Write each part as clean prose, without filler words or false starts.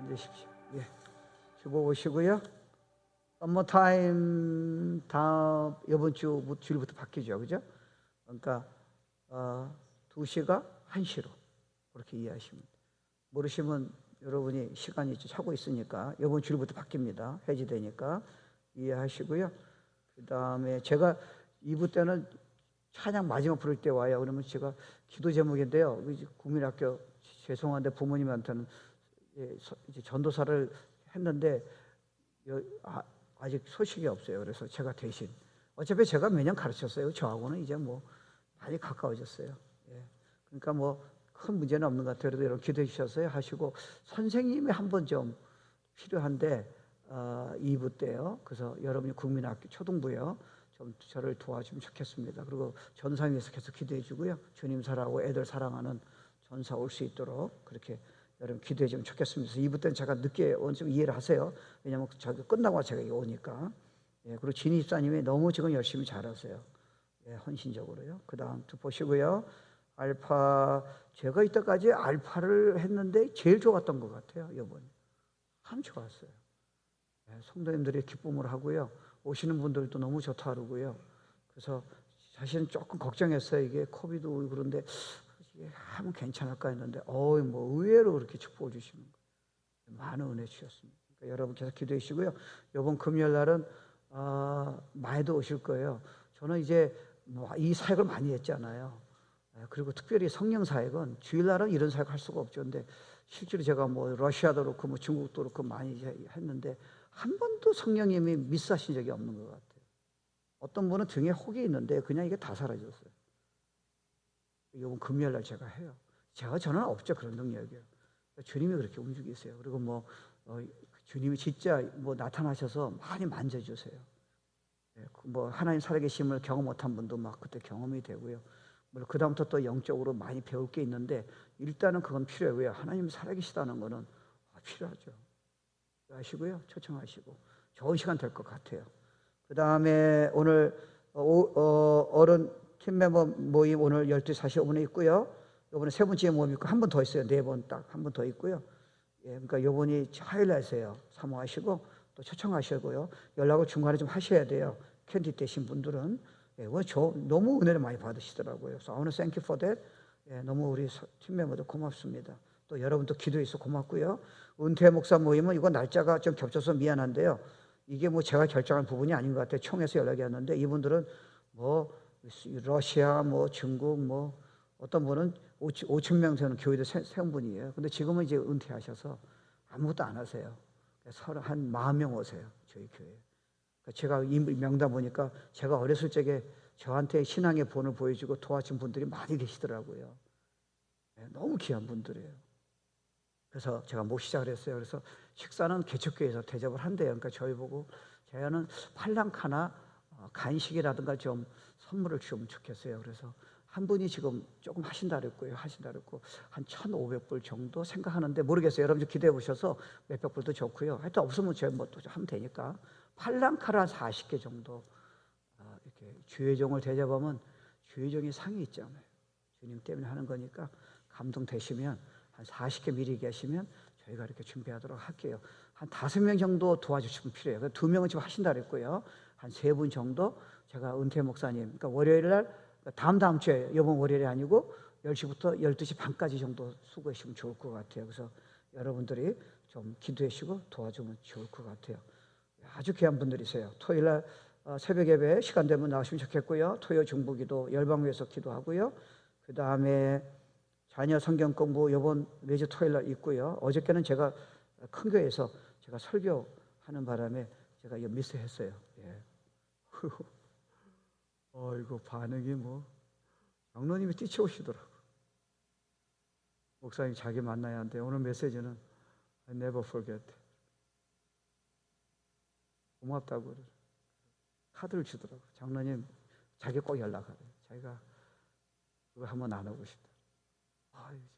앉으십시오. 예, 주보 오시고요. 썸머타임 다음 이번 주일부터 바뀌죠, 그죠? 그러니까 2시가 1시로 그렇게 이해하시면 돼요. 모르시면 여러분이 시간이 차고 있으니까 이번 주일부터 바뀝니다. 해지되니까 이해하시고요. 그 다음에 제가 2부 때는 찬양 마지막 부를 때 와요. 그러면 제가 기도 제목인데요. 국민학교 죄송한데 부모님한테는 이제 전도사를 했는데 아직 소식이 없어요. 그래서 제가 대신 어차피 제가 매년 가르쳤어요. 저하고는 이제 뭐 많이 가까워졌어요. 예. 그러니까 뭐 큰 문제는 없는 것 같아요. 그래도 여러분 기도해 주셨어요 하시고 선생님이 한번 좀 필요한데 2부 때요. 그래서 여러분이 국민학교 초등부요. 좀 저를 도와주면 좋겠습니다. 그리고 전상에서 계속 기도해 주고요. 주님 사랑하고 애들 사랑하는 전사 올 수 있도록 그렇게 여러분 기도해 주면 좋겠습니다. 2부 때는 제가 늦게 온 좀 이해를 하세요. 왜냐하면 저기 끝나고 제가 오니까. 예, 그리고 진희 집사님이 너무 지금 열심히 잘하세요. 예, 헌신적으로요. 그 다음 또 보시고요. 알파, 제가 이때까지 알파를 했는데 제일 좋았던 것 같아요. 이번에 참 좋았어요. 예, 성도님들이 기쁨을 하고요. 오시는 분들도 너무 좋다 그러고요. 그래서 사실은 조금 걱정했어요. 이게 코비드 오고 그런데 이게 하면 괜찮을까 했는데 뭐 의외로 그렇게 축복을 주시는 거예요. 많은 은혜 주셨습니다. 그러니까 여러분께서 기도해 주시고요. 이번 금요일 날은 많이도 오실 거예요. 저는 이제 이 사역을 많이 했잖아요. 그리고 특별히 성령 사역은 주일날은 이런 사역 할 수가 없죠. 근데 실제로 제가 뭐 러시아도 그렇고 뭐 중국도 그렇고 많이 했는데 한 번도 성령님이 미스하신 적이 없는 것 같아요. 어떤 분은 등에 혹이 있는데 그냥 이게 다 사라졌어요. 이번 금요일날 제가 해요. 저는 없죠. 그런 능력이요. 주님이 그렇게 움직이세요. 그리고 뭐 주님이 진짜 뭐 나타나셔서 많이 만져주세요. 뭐 하나님 살아계심을 경험 못한 분도 막 그때 경험이 되고요. 그 다음부터 또 영적으로 많이 배울 게 있는데 일단은 그건 필요해요. 왜? 하나님이 살아계시다는 거는 필요하죠. 하시고요. 초청하시고 좋은 시간 될 것 같아요. 그 다음에 오늘 어른 팀 멤버 모임 오늘 12시 45분에 있고요. 이번에 세 번째 모임 있고 한 번 더 있어요. 4번 딱 한 번 더 있고요. 예, 그러니까 이번이 하이라이트예요. 사모하시고 또 초청하시고요. 연락을 중간에 좀 하셔야 돼요. 캔디 되신 분들은. 예, 너무 은혜를 많이 받으시더라고요. 그래서 I want to thank you for that. 예, 너무 우리 팀 멤버들 고맙습니다. 또 여러분도 기도해서 고맙고요. 은퇴 목사 모임은 이거 날짜가 좀 겹쳐서 미안한데요. 이게 뭐 제가 결정한 부분이 아닌 것 같아요. 총에서 연락이 왔는데 이분들은 뭐 러시아, 뭐 중국, 뭐 어떤 분은 5천 명 되는 교회도 세운 분이에요. 근데 지금은 이제 은퇴하셔서 아무것도 안 하세요. 한 40명 오세요. 저희 교회. 제가 이 명단 보니까 제가 어렸을 적에 저한테 신앙의 본을 보여주고 도와준 분들이 많이 계시더라고요. 너무 귀한 분들이에요. 그래서 제가 못 시작을 했어요. 그래서 식사는 개척교회에서 대접을 한대요. 그러니까 저희 보고 저희는 팔랑카나 간식이라든가 좀 선물을 주면 좋겠어요. 그래서 한 분이 지금 조금 하신다 그랬고요. 한 1,500불 정도 생각하는데 모르겠어요. 여러분 좀 기대해 보셔서 몇백 불도 좋고요. 하여튼 없으면 저희 뭐 또 하면 되니까 팔랑카라 40개 정도 이렇게 주회종을 대접하면 주회종이 상이 있잖아요. 주님 때문에 하는 거니까 감동되시면 한 40개 미리 얘기하시면 저희가 이렇게 준비하도록 할게요. 한 5명 정도 도와주시면 필요해요. 2명은 지금 하신다 그랬고요. 한 3분 정도 제가 은퇴 목사님, 그러니까 월요일 날 다음 주에 이번 월요일이 아니고 10시부터 12시 반까지 정도 수고하시면 좋을 것 같아요. 그래서 여러분들이 좀 기도해 주시고 도와주면 좋을 것 같아요. 아주 귀한 분들이세요. 토요일 날 새벽 예배 시간 되면 나오시면 좋겠고요. 토요 중보기도 열방교에서 기도하고요. 그 다음에 자녀 성경 공부 이번 매주 토요일 날 있고요. 어저께는 제가 큰 교회에서 제가 설교하는 바람에 제가 이거 미스했어요. 예. 이거 반응이 뭐 장로님이 뛰쳐오시더라고. 목사님 자기 만나야 하는데 오늘 메시지는 I never forget. 고맙다고 그래요. 카드를 주더라고. 장로님 자기 꼭 연락하래요. 자기가 그거 한번 나누고 싶다.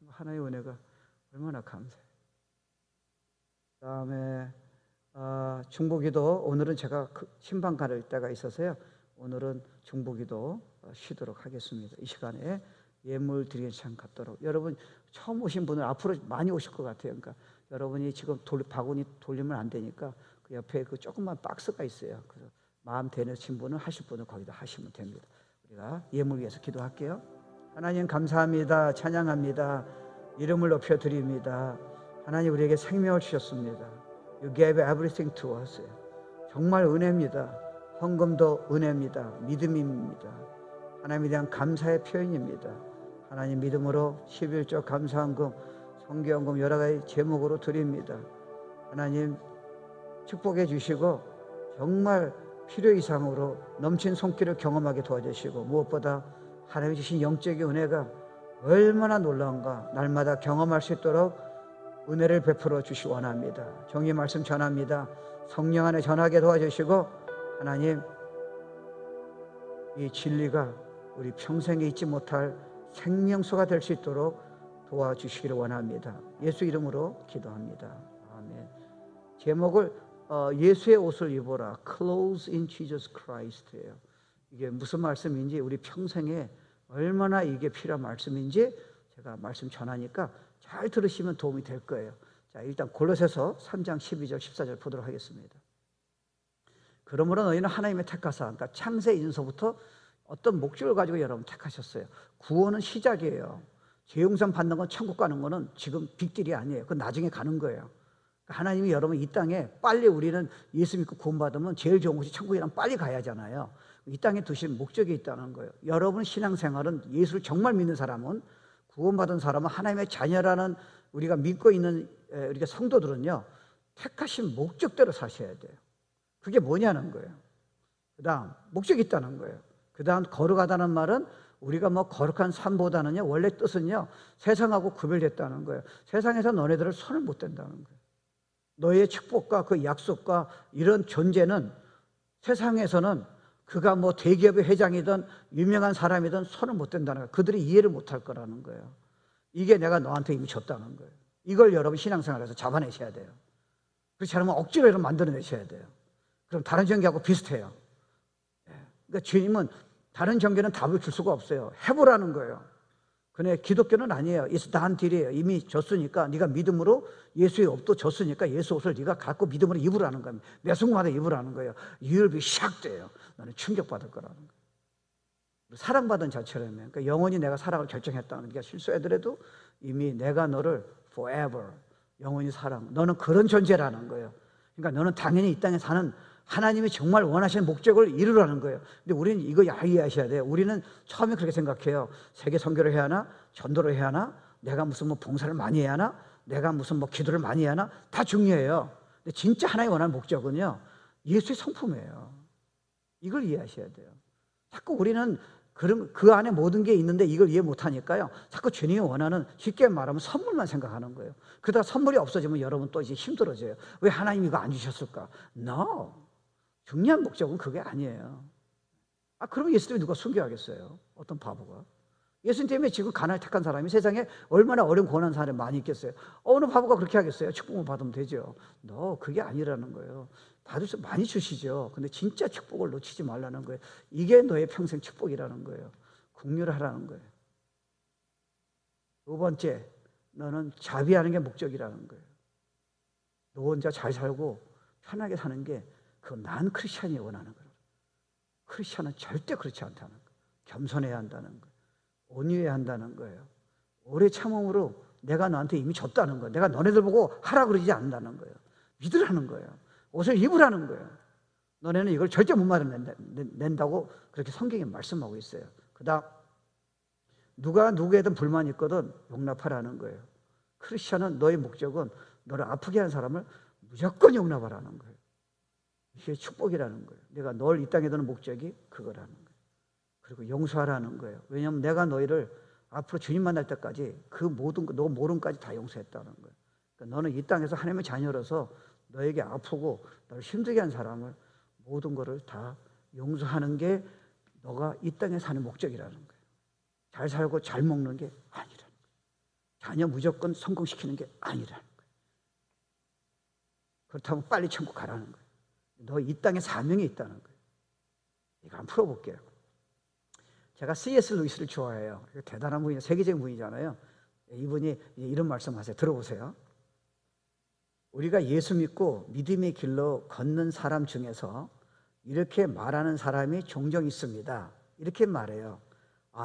하나의 은혜가 얼마나 감사해요. 그 다음에 중보기도 오늘은 제가 신방 갈 때가 있어서요. 오늘은 중보기도 쉬도록 하겠습니다. 이 시간에 예물 드리는 시간 갖도록. 여러분 처음 오신 분은 앞으로 많이 오실 것 같아요. 그러니까 여러분이 지금 바구니 돌리면 안 되니까 그 옆에 그 조그만 박스가 있어요. 그래서 마음 되는 분은 하실 분은 거기다 하시면 됩니다. 우리가 예물 위해서 기도할게요. 하나님 감사합니다. 찬양합니다. 이름을 높여드립니다. 하나님 우리에게 생명을 주셨습니다. You gave everything to us. 정말 은혜입니다. 헌금도 은혜입니다. 믿음입니다. 하나님에 대한 감사의 표현입니다. 하나님 믿음으로 11조 감사헌금, 성경헌금 여러 가지 제목으로 드립니다. 하나님 축복해 주시고 정말 필요 이상으로 넘친 손길을 경험하게 도와주시고 무엇보다 하나님이 주신 영적인 은혜가 얼마나 놀라운가 날마다 경험할 수 있도록 은혜를 베풀어 주시기 원합니다. 정의 말씀 전합니다. 성령 안에 전하게 도와주시고 하나님 이 진리가 우리 평생에 잊지 못할 생명수가 될 수 있도록 도와주시기를 원합니다. 예수 이름으로 기도합니다. 아멘. 제목을 예수의 옷을 입어라. Clothes in Jesus Christ예요. 이게 무슨 말씀인지 우리 평생에 얼마나 이게 필요한 말씀인지 제가 말씀 전하니까 잘 들으시면 도움이 될 거예요. 자, 일단 골로새서 3장 12절 14절 보도록 하겠습니다. 그러므로 너희는 하나님의 택하사, 그러니까 창세 이전서부터 어떤 목적을 가지고 여러분 택하셨어요. 구원은 시작이에요. 죄용서 받는 건 천국 가는 거는 지금 빅딜이 아니에요. 그건 나중에 가는 거예요. 하나님이 여러분 이 땅에 빨리 우리는 예수 믿고 구원받으면 제일 좋은 곳이 천국이랑 빨리 가야 하잖아요. 이 땅에 두신 목적이 있다는 거예요. 여러분 신앙생활은 예수를 정말 믿는 사람은 구원받은 사람은 하나님의 자녀라는 우리가 믿고 있는 우리가 성도들은요 택하신 목적대로 사셔야 돼요. 그게 뭐냐는 거예요. 그 다음 목적이 있다는 거예요. 그 다음 거룩하다는 말은 우리가 뭐 거룩한 삶보다는요 원래 뜻은요 세상하고 구별됐다는 거예요. 세상에서 너네들을 손을 못 댄다는 거예요. 너의 축복과 그 약속과 이런 존재는 세상에서는 그가 뭐 대기업의 회장이든 유명한 사람이든 손을 못 댄다는 거예요. 그들이 이해를 못 할 거라는 거예요. 이게 내가 너한테 이미 줬다는 거예요. 이걸 여러분 신앙생활에서 잡아내셔야 돼요. 그렇지 않으면 억지로 여러분 만들어내셔야 돼요. 그럼 다른 종교하고 비슷해요. 그러니까 주님은 다른 종교는 답을 줄 수가 없어요. 해보라는 거예요. 근데 기독교는 아니에요. It's done deal이에요. 이미 줬으니까 네가 믿음으로 예수의 옷도 줬으니까 예수 옷을 네가 갖고 믿음으로 입으라는 겁니다. 매 순간마다 입으라는 거예요. You'll be shocked. 너는 충격받을 거라는 거예요. 사랑받은 자처럼 그러니까 영원히 내가 사랑을 결정했다는 게 실수하더라도 이미 내가 너를 forever 영원히 사랑. 너는 그런 존재라는 거예요. 그러니까 너는 당연히 이 땅에 사는 하나님이 정말 원하시는 목적을 이루라는 거예요. 근데 우리는 이거 이해하셔야 돼요. 우리는 처음에 그렇게 생각해요. 세계 선교를 해야 하나? 전도를 해야 하나? 내가 무슨 뭐 봉사를 많이 해야 하나? 내가 무슨 뭐 기도를 많이 해야 하나? 다 중요해요. 근데 진짜 하나님 원하는 목적은요 예수의 성품이에요. 이걸 이해하셔야 돼요. 자꾸 우리는 그 안에 모든 게 있는데 이걸 이해 못하니까요 자꾸 주님이 원하는 쉽게 말하면 선물만 생각하는 거예요. 그러다 선물이 없어지면 여러분 또 이제 힘들어져요. 왜 하나님이 이거 안 주셨을까? No. 중요한 목적은 그게 아니에요. 그러면 예수 때문에 누가 순교하겠어요? 어떤 바보가? 예수님 때문에 지금 가나를 택한 사람이 세상에 얼마나 어려운 고난한 사람이 많이 있겠어요? 어느 바보가 그렇게 하겠어요? 축복을 받으면 되죠. 그게 아니라는 거예요. 받을 수 많이 주시죠. 근데 진짜 축복을 놓치지 말라는 거예요. 이게 너의 평생 축복이라는 거예요. 긍휼을 하라는 거예요. 두 번째, 너는 자비하는 게 목적이라는 거예요. 너 혼자 잘 살고 편하게 사는 게 그건 난 크리스찬이 원하는 거예요. 크리스찬은 절대 그렇지 않다는 거예요. 겸손해야 한다는 거예요. 온유해야 한다는 거예요. 오래 참음으로 내가 너한테 이미 줬다는 거예요. 내가 너네들 보고 하라 그러지 않는다는 거예요. 믿으라는 거예요. 옷을 입으라는 거예요. 너네는 이걸 절대 못 말아낸다고 그렇게 성경이 말씀하고 있어요. 그 다음 누가 누구에든 불만이 있거든 용납하라는 거예요. 크리스찬은 너의 목적은 너를 아프게 하는 사람을 무조건 용납하라는 거예요. 이게 축복이라는 거예요. 내가 널 이 땅에 두는 목적이 그거라는 거예요. 그리고 용서하라는 거예요. 왜냐하면 내가 너희를 앞으로 주님 만날 때까지 그 모든 너 모름까지 다 용서했다는 거예요. 그러니까 너는 이 땅에서 하나님의 자녀로서 너에게 아프고 너를 힘들게 한 사람을 모든 것을 다 용서하는 게 너가 이 땅에 사는 목적이라는 거예요. 잘 살고 잘 먹는 게 아니라는 거예요. 자녀 무조건 성공시키는 게 아니라는 거예요. 그렇다면 빨리 천국 가라는 거예요. 너 이 땅에 사명이 있다는 거예요. 이거 한번 풀어볼게요. 제가 C.S. 루이스를 좋아해요. 대단한 분이 세계적인 분이잖아요. 이분이 이런 말씀하세요. 들어보세요. 우리가 예수 믿고 믿음의 길로 걷는 사람 중에서 이렇게 말하는 사람이 종종 있습니다. 이렇게 말해요.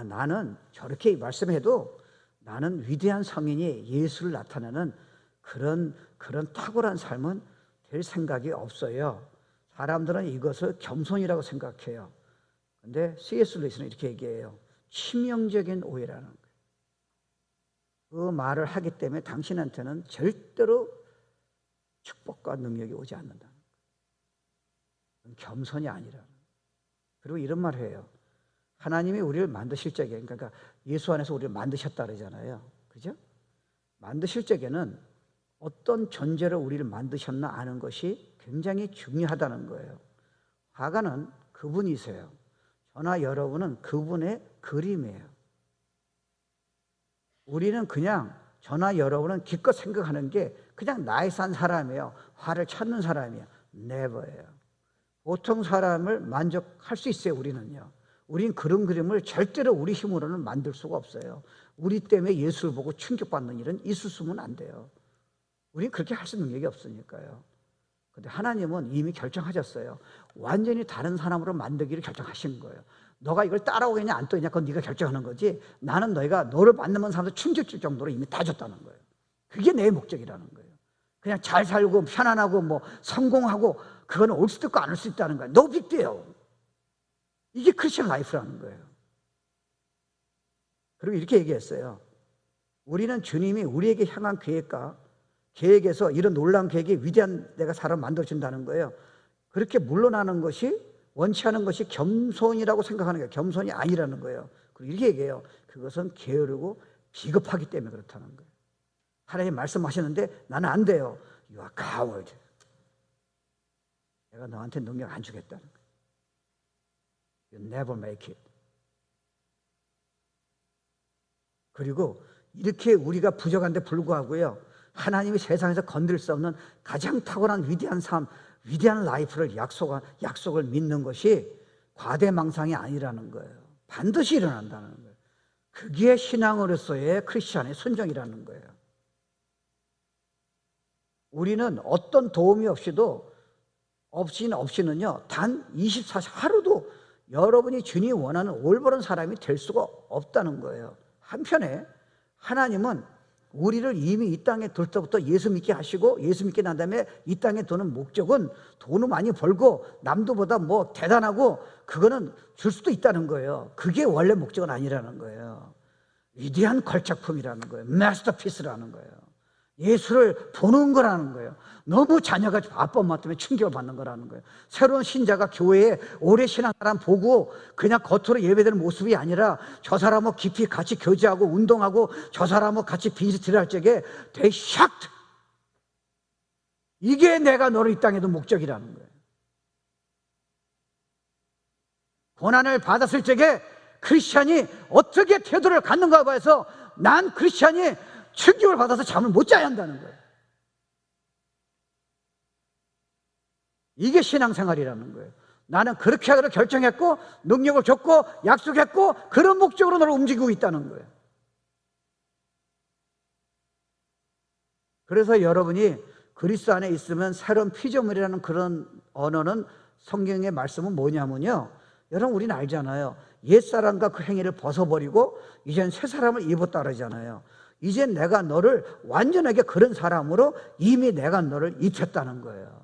나는 저렇게 말씀해도 나는 위대한 성인이 예수를 나타내는 그런 탁월한 삶은 될 생각이 없어요. 사람들은 이것을 겸손이라고 생각해요. 그런데 C.S. 루이스는 이렇게 얘기해요. 치명적인 오해라는 거예요. 그 말을 하기 때문에 당신한테는 절대로 축복과 능력이 오지 않는다는 거예요. 겸손이 아니라는 거예요. 그리고 이런 말을 해요. 하나님이 우리를 만드실 적에, 그러니까 예수 안에서 우리를 만드셨다 그러잖아요. 그죠? 만드실 적에는 어떤 존재로 우리를 만드셨나 아는 것이 굉장히 중요하다는 거예요. 화가는 그분이세요. 저나 여러분은 그분의 그림이에요. 우리는 그냥, 저나 여러분은 기껏 생각하는 게 그냥 나이스 한 사람이에요. 화를 찾는 사람이에요. never예요. 보통 사람을 만족할 수 있어요. 우리는요. 우린 그런 그림을 절대로 우리 힘으로는 만들 수가 없어요. 우리 때문에 예수를 보고 충격받는 일은 있었으면 안 돼요. 우린 그렇게 할 수 있는 능력이 없으니까요. 근데 하나님은 이미 결정하셨어요. 완전히 다른 사람으로 만들기를 결정하신 거예요. 너가 이걸 따라오겠냐 안 따오겠냐 그건 네가 결정하는 거지, 나는 너를 만나는 사람들 충격 줄 정도로 이미 다 줬다는 거예요. 그게 내 목적이라는 거예요. 그냥 잘 살고 편안하고 뭐 성공하고 그거는 올 수도 있고 안 올 수 있다는 거예요. No big deal. 이게 크리스천 라이프라는 거예요. 그리고 이렇게 얘기했어요. 우리는 주님이 우리에게 향한 계획에서 이런 놀라운 계획이 위대한 내가 사람 만들어준다는 거예요. 그렇게 물러나는 것이, 원치 않은 것이 겸손이라고 생각하는 거예요. 겸손이 아니라는 거예요. 그리고 이렇게 얘기해요. 그것은 게으르고 비겁하기 때문에 그렇다는 거예요. 하나님 말씀하셨는데 나는 안 돼요. You are coward. 내가 너한테 능력 안 주겠다는 거예요. You never make it. 그리고 이렇게 우리가 부족한데 불구하고요, 하나님이 세상에서 건들 수 없는 가장 탁월한 위대한 삶, 위대한 라이프를 약속을 믿는 것이 과대망상이 아니라는 거예요. 반드시 일어난다는 거예요. 그게 신앙으로서의 크리스천의 순종이라는 거예요. 우리는 어떤 도움이 없이는요, 단 24시 하루도 여러분이 주님이 원하는 올바른 사람이 될 수가 없다는 거예요. 한편에 하나님은 우리를 이미 이 땅에 둘 때부터 예수 믿게 하시고, 예수 믿게 난 다음에 이 땅에 도는 목적은 돈을 많이 벌고 남들보다 뭐 대단하고 그거는 줄 수도 있다는 거예요. 그게 원래 목적은 아니라는 거예요. 위대한 걸작품이라는 거예요. 마스터피스라는 거예요. 예수를 보는 거라는 거예요. 너무 자녀가 아빠 엄마 때문에 충격을 받는 거라는 거예요. 새로운 신자가 교회에 오래 신앙 사람 보고 그냥 겉으로 예배되는 모습이 아니라 저 사람하고 깊이 같이 교제하고 운동하고 저 사람하고 같이 비즈니스를 할 적에 they shocked. 이게 내가 너를 이 땅에도 목적이라는 거예요. 고난을 받았을 적에 크리스찬이 어떻게 태도를 갖는가 봐서 난 크리스찬이 충격을 받아서 잠을 못 자야 한다는 거예요. 이게 신앙생활이라는 거예요. 나는 그렇게 하기로 결정했고 능력을 줬고 약속했고 그런 목적으로 너를 움직이고 있다는 거예요. 그래서 여러분이 그리스도 안에 있으면 새로운 피조물이라는 그런 언어는, 성경의 말씀은 뭐냐면요, 여러분 우리는 알잖아요. 옛사람과 그 행위를 벗어버리고 이젠 새 사람을 입었다 그러잖아요. 이제 내가 너를 완전하게 그런 사람으로 이미 내가 너를 입혔다는 거예요.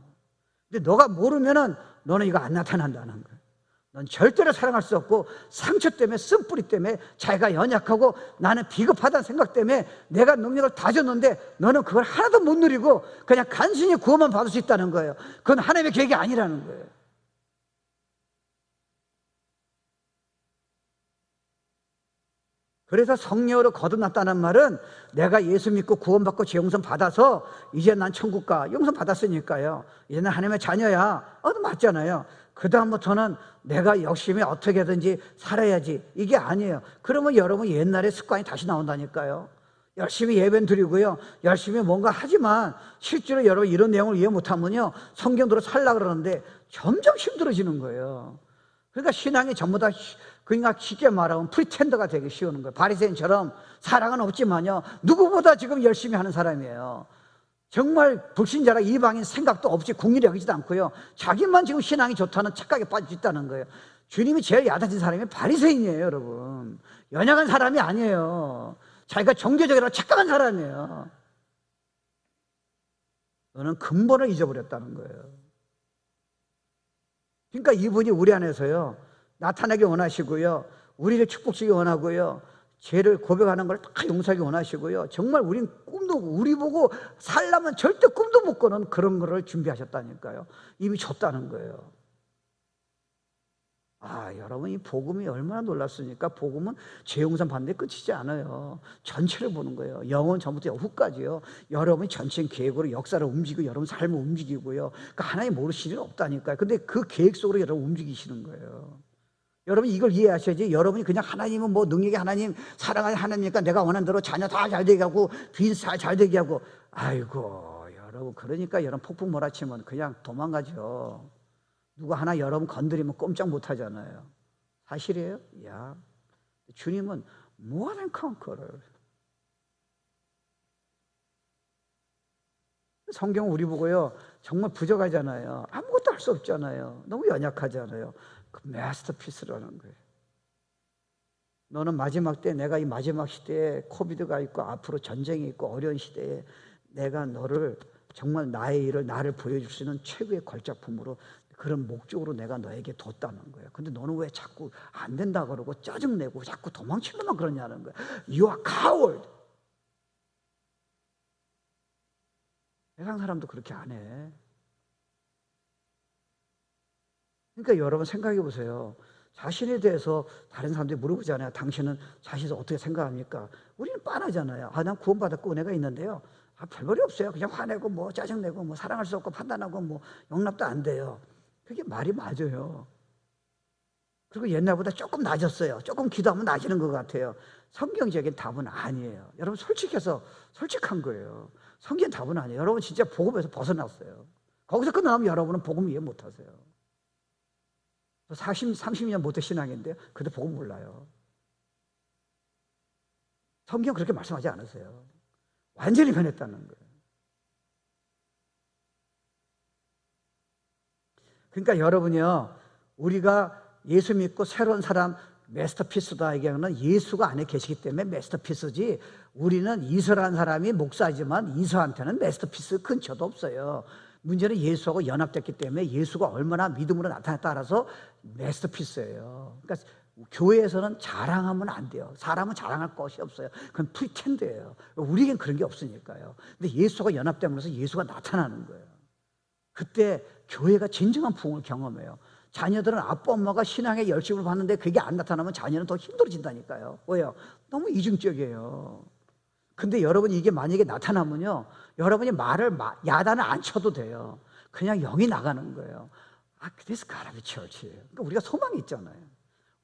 근데 너가 모르면은 너는 이거 안 나타난다는 거예요. 넌 절대로 사랑할 수 없고 상처 때문에, 쓴뿌리 때문에, 자기가 연약하고 나는 비겁하다는 생각 때문에 내가 능력을 다 줬는데 너는 그걸 하나도 못 누리고 그냥 간신히 구원만 받을 수 있다는 거예요. 그건 하나님의 계획이 아니라는 거예요. 그래서 성령으로 거듭났다는 말은 내가 예수 믿고 구원받고 죄용선 받아서 이제 난 천국 가, 용선 받았으니까요, 이제는 하나님의 자녀야, 맞잖아요. 그 다음부터는 내가 열심히 어떻게든지 살아야지, 이게 아니에요. 그러면 여러분 옛날의 습관이 다시 나온다니까요. 열심히 예배는 드리고요, 열심히 뭔가 하지만 실제로 여러분 이런 내용을 이해 못하면요, 성경대로 살려고 그러는데 점점 힘들어지는 거예요. 그러니까 신앙이 전부 다 그러니까 쉽게 말하면 프리텐더가 되기 쉬우는 거예요. 바리새인처럼 사랑은 없지만요, 누구보다 지금 열심히 하는 사람이에요. 정말 불신자라 이방인 생각도 없이 국리를 여기지도 않고요. 자기만 지금 신앙이 좋다는 착각에 빠져 있다는 거예요. 주님이 제일 야단친 사람이 바리새인이에요, 여러분. 연약한 사람이 아니에요. 자기가 종교적이라고 착각한 사람이에요. 너는 근본을 잊어버렸다는 거예요. 그러니까 이분이 우리 안에서요, 나타나기 원하시고요, 우리를 축복주기 원하고요, 죄를 고백하는 걸 다 용서하기 원하시고요, 정말 우린 꿈도, 우리 보고 살려면 절대 꿈도 못 꾸는 그런 거를 준비하셨다니까요. 이미 줬다는 거예요. 여러분, 이 복음이 얼마나 놀랍습니까? 복음은 죄 용서 받는 데 끝이지 않아요. 전체를 보는 거예요. 영원 전부터 후까지요. 여러분이 전체 계획으로 역사를 움직이고 여러분 삶을 움직이고요. 그러니까 하나님 모르실 일은 없다니까요. 근데 그 계획 속으로 여러분 움직이시는 거예요. 여러분이 이걸 이해하셔야지. 여러분이 그냥 하나님은 뭐 능력의 하나님, 사랑하는 하나님이니까 내가 원하는 대로 자녀 다 잘 되게 하고 비즈니스 잘 되게 하고, 아이고 여러분, 그러니까 여러분 폭풍 몰아치면 그냥 도망가죠. 누가 하나 여러분 건드리면 꼼짝 못 하잖아요. 사실이에요? 야, 주님은 more than conqueror. 성경은 우리 보고요, 정말 부족하잖아요. 아무것도 할 수 없잖아요. 너무 연약하잖아요. 그 마스터피스라는 거예요. 너는 마지막 때, 내가 이 마지막 시대에 코비드가 있고 앞으로 전쟁이 있고 어려운 시대에 내가 너를 정말 나의 일을, 나를 보여줄 수 있는 최고의 걸작품으로, 그런 목적으로 내가 너에게 뒀다는 거예요. 근데 너는 왜 자꾸 안 된다 그러고 짜증내고 자꾸 도망치려만 그러냐는 거예요. You are coward. 세상 사람도 그렇게 안 해. 그러니까 여러분 생각해 보세요. 자신에 대해서 다른 사람들이 물어보잖아요. 당신은 자신을 어떻게 생각합니까? 우리는 빤하잖아요. 난 구원받았고 은혜가 있는데요, 별볼이 없어요. 그냥 화내고 뭐 짜증내고 뭐 사랑할 수 없고 판단하고 뭐 용납도 안 돼요. 그게 말이 맞아요. 그리고 옛날보다 조금 나아졌어요. 조금 기도하면 나아지는 것 같아요. 성경적인 답은 아니에요. 여러분 솔직한 거예요. 성경의 답은 아니에요. 여러분 진짜 복음에서 벗어났어요. 거기서 끝나면 여러분은 복음 이해 못하세요. 30년 모태 신앙인데 그래도 복음 몰라요. 성경 그렇게 말씀하지 않으세요. 완전히 변했다는 거예요. 그러니까 여러분이요, 우리가 예수 믿고 새로운 사람, 마스터피스다 얘기하는 예수가 안에 계시기 때문에 마스터피스지, 우리는 이서라는 사람이 목사지만 이서한테는 마스터피스 근처도 없어요. 문제는 예수하고 연합됐기 때문에 예수가 얼마나 믿음으로 나타났다 알아서 마스터피스예요. 그러니까 교회에서는 자랑하면 안 돼요. 사람은 자랑할 것이 없어요. 그건 프리텐드예요. 우리에겐 그런 게 없으니까요. 근데 예수가 연합되면서 예수가 나타나는 거예요. 그때 교회가 진정한 부흥을 경험해요. 자녀들은 아빠 엄마가 신앙에 열심을 받는데 그게 안 나타나면 자녀는 더 힘들어진다니까요. 왜요? 너무 이중적이에요. 근데 여러분이 이게 만약에 나타나면요, 여러분이 야단을 안 쳐도 돼요. 그냥 영이 나가는 거예요. This gotta be church예요. 그러니까 우리가 소망이 있잖아요.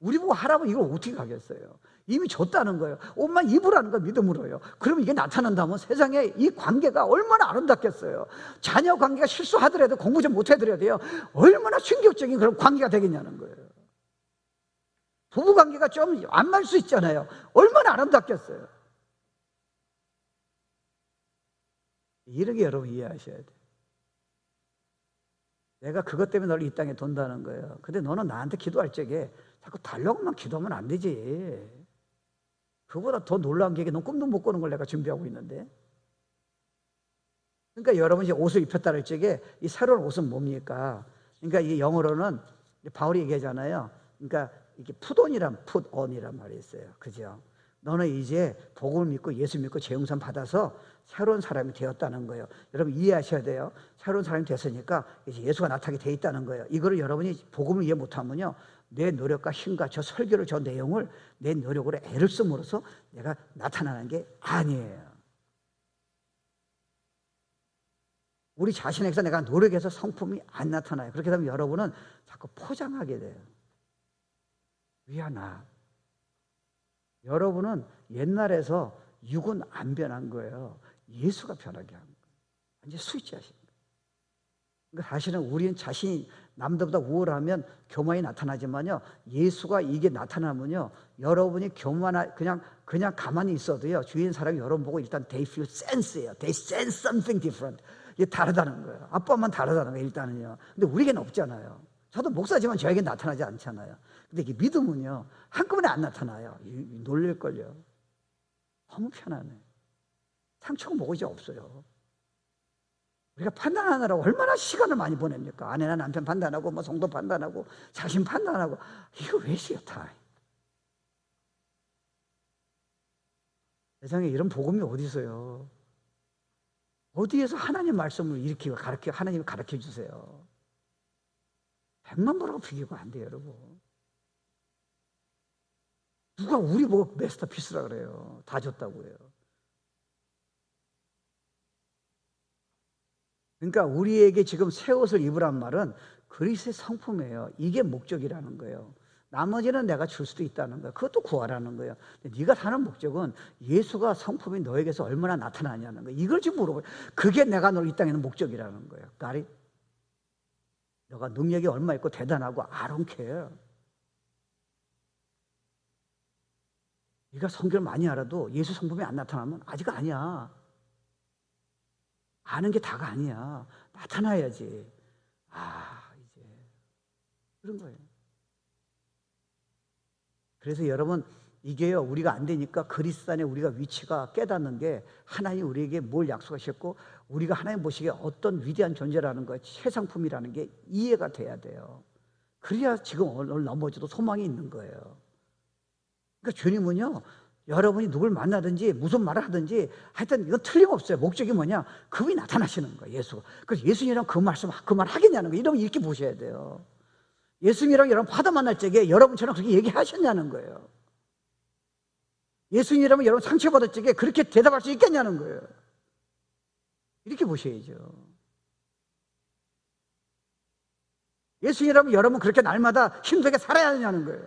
우리 보고 하라면 이걸 어떻게 가겠어요? 이미 줬다는 거예요. 옷만 입으라는 거 믿음으로요. 그러면 이게 나타난다면 세상에 이 관계가 얼마나 아름답겠어요. 자녀 관계가 실수하더라도 공부 좀 못해드려도요, 얼마나 충격적인 그런 관계가 되겠냐는 거예요. 부부 관계가 좀 안 맞을 수 있잖아요. 얼마나 아름답겠어요. 이렇게 여러분 이해하셔야 돼요. 내가 그것 때문에 너를 이 땅에 둔다는 거예요. 근데 너는 나한테 기도할 적에 자꾸 달라고만 기도하면 안 되지. 그보다 더 놀라운 게 넌 꿈도 못 꾸는 걸 내가 준비하고 있는데. 그러니까 여러분이 옷을 입혔다 할 적에 이 새로운 옷은 뭡니까? 그러니까 이게 영어로는 바울이 얘기하잖아요. 그러니까 이게 풋온이란 말이 있어요. 그죠? 너는 이제 복음을 믿고 예수 믿고 죄용산 받아서 새로운 사람이 되었다는 거예요. 여러분 이해하셔야 돼요. 새로운 사람이 됐으니까 이제 예수가 나타나게 돼 있다는 거예요. 이거를 여러분이 복음을 이해 못하면요, 내 노력과 힘과 저 설교를, 저 내용을 내 노력으로 애를 씀으로써 내가 나타나는 게 아니에요. 우리 자신에게서 내가 노력해서 성품이 안 나타나요. 그렇게 되면 여러분은 자꾸 포장하게 돼요. 위하나. 여러분은 옛날에서 육은 안 변한 거예요. 예수가 변하게 한 거예요. 완전 스위치하신 거예요. 그러니까 사실은 우리는 자신이 남들보다 우월하면 교만이 나타나지만요, 예수가 이게 나타나면요, 여러분이 그냥 가만히 있어도요, 주위에 있는 사람이 여러분 보고 일단 they feel sense예요. They sense something different. 이게 다르다는 거예요. 아빠만 다르다는 거예요, 일단은요. 근데 우리에게는 없잖아요. 저도 목사지만 저에게 나타나지 않잖아요. 근데 이게 믿음은요, 한꺼번에 안 나타나요. 놀랄걸요. 너무 편하네. 상처가 뭐가 이제 없어요. 우리가 판단하느라고 얼마나 시간을 많이 보냅니까? 아내나 남편 판단하고, 뭐 성도 판단하고, 자신 판단하고. 이거 왜 쉬어, 다. 세상에 이런 복음이 어디 있어요? 어디에서 하나님 말씀을 이렇게 하나님이 가르쳐 주세요. 100만 번하고 비교가 안 돼요, 여러분. 누가 우리 보고 마스터피스라 그래요? 다 줬다고 해요. 그러니까 우리에게 지금 새 옷을 입으란 말은 그리스도의 성품이에요. 이게 목적이라는 거예요. 나머지는 내가 줄 수도 있다는 거예요. 그것도 구하라는 거예요. 근데 네가 사는 목적은 예수가 성품이 너에게서 얼마나 나타나냐는 거예요. 이걸 지금 물어봐요. 그게 내가 널 이 땅에 있는 목적이라는 거예요. got it? 너가 능력이 얼마 있고 대단하고 I don't care. 네가 성경을 많이 알아도 예수 성품이 안 나타나면 아직 아니야. 아는 게 다가 아니야. 나타나야지. 이제 그런 거예요. 그래서 여러분, 이게요, 우리가 안 되니까 그리스도 안에 우리가 위치가 깨닫는 게 하나님 우리에게 뭘 약속하셨고 우리가 하나님 보시기에 어떤 위대한 존재라는 거, 최상품이라는 게 이해가 돼야 돼요. 그래야 지금 오늘 넘어져도 소망이 있는 거예요. 그러니까 주님은요, 여러분이 누굴 만나든지 무슨 말을 하든지 하여튼 이건 틀림없어요. 목적이 뭐냐? 그분이 나타나시는 거예요, 예수가. 그래서 예수님이랑 그 말 하겠냐는 거예요. 이러면 이렇게 보셔야 돼요. 예수님이랑 여러분 파도 만날 적에 여러분처럼 그렇게 얘기하셨냐는 거예요. 예수님이라면 여러분 상처받을 적에 그렇게 대답할 수 있겠냐는 거예요. 이렇게 보셔야죠. 예수님이라면 여러분 그렇게 날마다 힘들게 살아야 하냐는 거예요.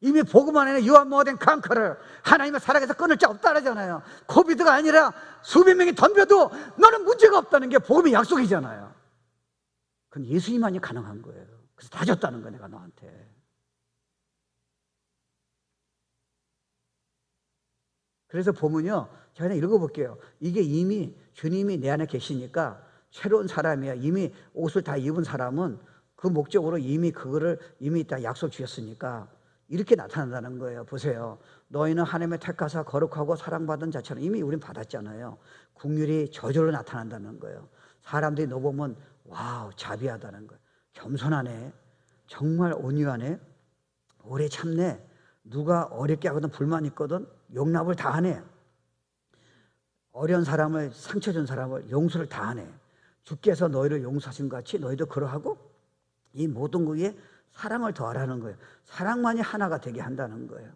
이미 복음 안에는 You are more than conqueror. 하나님의 사랑에서 끊을 자 없다 그러잖아요. 코비드가 아니라 수백 명이 덤벼도 너는 문제가 없다는 게 복음의 약속이잖아요. 그건 예수님만이 가능한 거예요. 그래서 다 줬다는 거야, 내가 너한테. 그래서 보면요, 제가 그냥 읽어볼게요. 이게 이미 주님이 내 안에 계시니까 새로운 사람이야. 이미 옷을 다 입은 사람은 그 목적으로 이미 그거를 이미 다 약속 주셨으니까 이렇게 나타난다는 거예요. 보세요. 너희는 하나님의 택하사 거룩하고 사랑받은 자처럼 이미 우린 받았잖아요. 국률이 저절로 나타난다는 거예요. 사람들이 너 보면 와우, 자비하다는 거예요. 겸손하네. 정말 온유하네. 오래 참네. 누가 어렵게 하거든 불만 있거든 용납을 다 하네. 어려운 사람을, 상처 준 사람을 용서를 다 하네. 주께서 너희를 용서하신 것 같이 너희도 그러하고 이 모든 것에 사랑을 더하라는 거예요. 사랑만이 하나가 되게 한다는 거예요.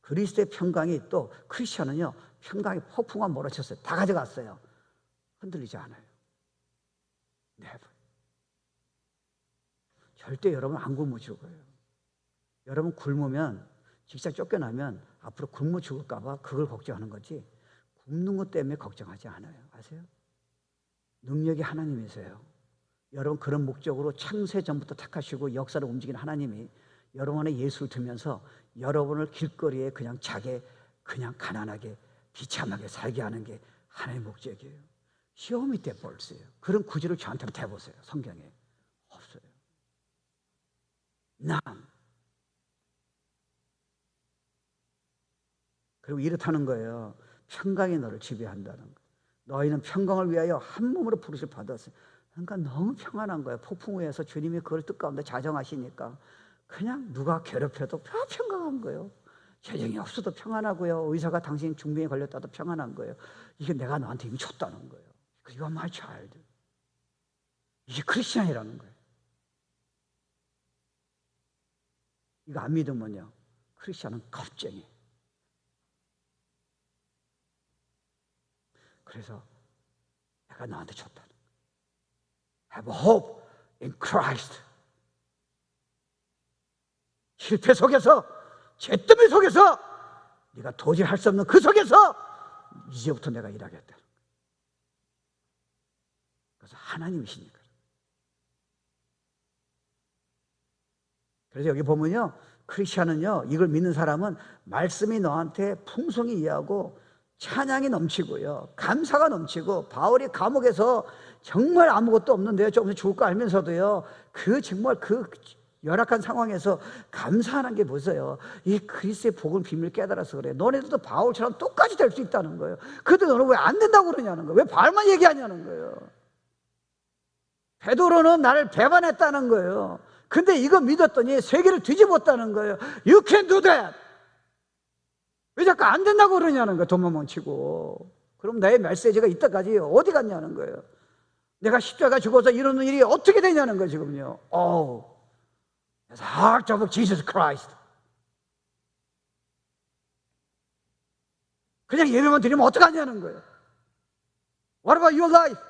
그리스도의 평강이 또 크리스천은요, 평강이 폭풍과 몰아쳤어요. 다 가져갔어요. 흔들리지 않아요. Never. 절대 여러분 안 굶어 죽어요. 여러분 굶으면, 직장 쫓겨나면 앞으로 굶어 죽을까 봐 그걸 걱정하는 거지 굶는 것 때문에 걱정하지 않아요. 아세요? 능력이 하나님이세요. 여러분 그런 목적으로 창세 전부터 택하시고 역사를 움직이는 하나님이 여러분 안에 예수를 두면서 여러분을 길거리에 그냥 자게, 그냥 가난하게 비참하게 살게 하는 게 하나님의 목적이에요. 시험이 때 벌써요. 그런 구절을 저한테 대보세요. 성경에 없어요. 남. 그리고 이렇다는 거예요. 평강이 너를 지배한다는 거예요. 너희는 평강을 위하여 한 몸으로 부르심을 받았어요. 그러니까 너무 평안한 거예요. 폭풍 위에서 주님이 그걸 뜻가운데 자정하시니까 그냥 누가 괴롭혀도 평안한 거예요. 재정이 없어도 평안하고요. 의사가 당신 중병에 걸렸다도 평안한 거예요. 이게 내가 너한테 이미 줬다는 거예요. You are my child. 이게 크리스천이라는 거예요. 이거 안 믿으면요, 크리스천은 겁쟁이. 그래서 내가 너한테 줬다는 거예요. Have a hope in Christ. 실패 속에서, 죄더미 속에서, 네가 도저히 할 수 없는 그 속에서 이제부터 내가 일하겠다. 그래서 하나님이시니까. 그래서 여기 보면요, 크리스천은요, 이걸 믿는 사람은 말씀이 너한테 풍성히 이해하고 찬양이 넘치고요, 감사가 넘치고, 바울이 감옥에서 정말 아무것도 없는데요, 조금씩 죽을 거 알면서도요, 정말 그 열악한 상황에서 감사하는 게 뭐예요? 이 그리스도의 복음 비밀을 깨달아서 그래. 너네들도 바울처럼 똑같이 될 수 있다는 거예요. 근데 너는 왜 안 된다고 그러냐는 거예요. 왜 바울만 얘기하냐는 거예요. 베드로는 나를 배반했다는 거예요. 근데 이거 믿었더니 세계를 뒤집었다는 거예요. You can do that. 왜 자꾸 안 된다고 그러냐는 거예요. 돈만 멈추고. 그럼 나의 메시지가 이때까지 어디 갔냐는 거예요. 내가 십자가 죽어서 이러는 일이 어떻게 되냐는 거예요. 지금요. The heart of Jesus Christ. 그냥 예배만 드리면 어떡하냐는 거예요. What about your life?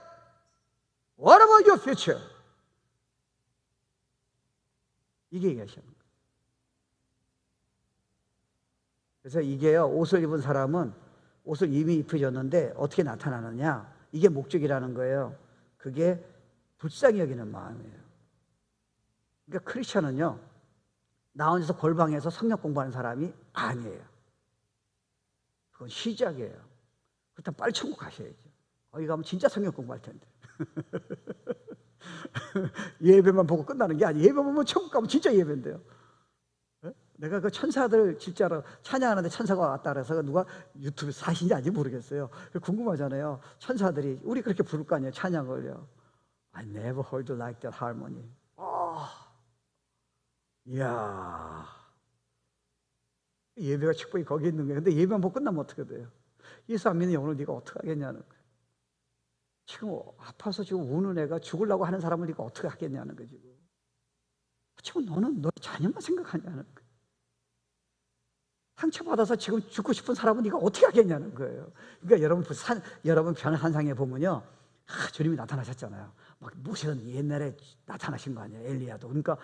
What about your future? 이게 얘기하시는 거예요. 그래서 이게요, 옷을 입은 사람은 옷을 이미 입혀졌는데 어떻게 나타나느냐, 이게 목적이라는 거예요. 그게 불쌍히 여기는 마음이에요. 그러니까 크리스천은요, 나 혼자서 골방에서 성경 공부하는 사람이 아니에요. 그건 시작이에요. 그렇다면 빨리 천국 가셔야죠. 거기 가면 진짜 성경 공부할 텐데. 예배만 보고 끝나는 게 아니에요. 예배 보면 천국 가면 진짜 예배인데요. 내가 그 천사들 진짜로 찬양하는데 천사가 왔다 그래서 누가 유튜브 사실인지 아닌지 모르겠어요. 궁금하잖아요. 천사들이 우리 그렇게 부를 거 아니에요, 찬양을요. I never heard like that harmony. 이야, 예배가 축복이 거기 있는 거예요. 근데 예배만 보고 끝나면 어떻게 돼요? 예수 안 믿는 영혼을 네가 어떻게 하겠냐는 거예요. 지금 아파서 지금 우는 애가 죽으려고 하는 사람을 네가 어떻게 하겠냐는 거예요. 지금 너는 너의 자녀만 생각하냐는 거예요. 상처받아서 지금 죽고 싶은 사람은 네가 어떻게 하겠냐는 거예요. 그러니까 여러분 변환상에 보면요, 주님이 나타나셨잖아요. 막 모세는 옛날에 나타나신 거 아니에요, 엘리야도. 그러니까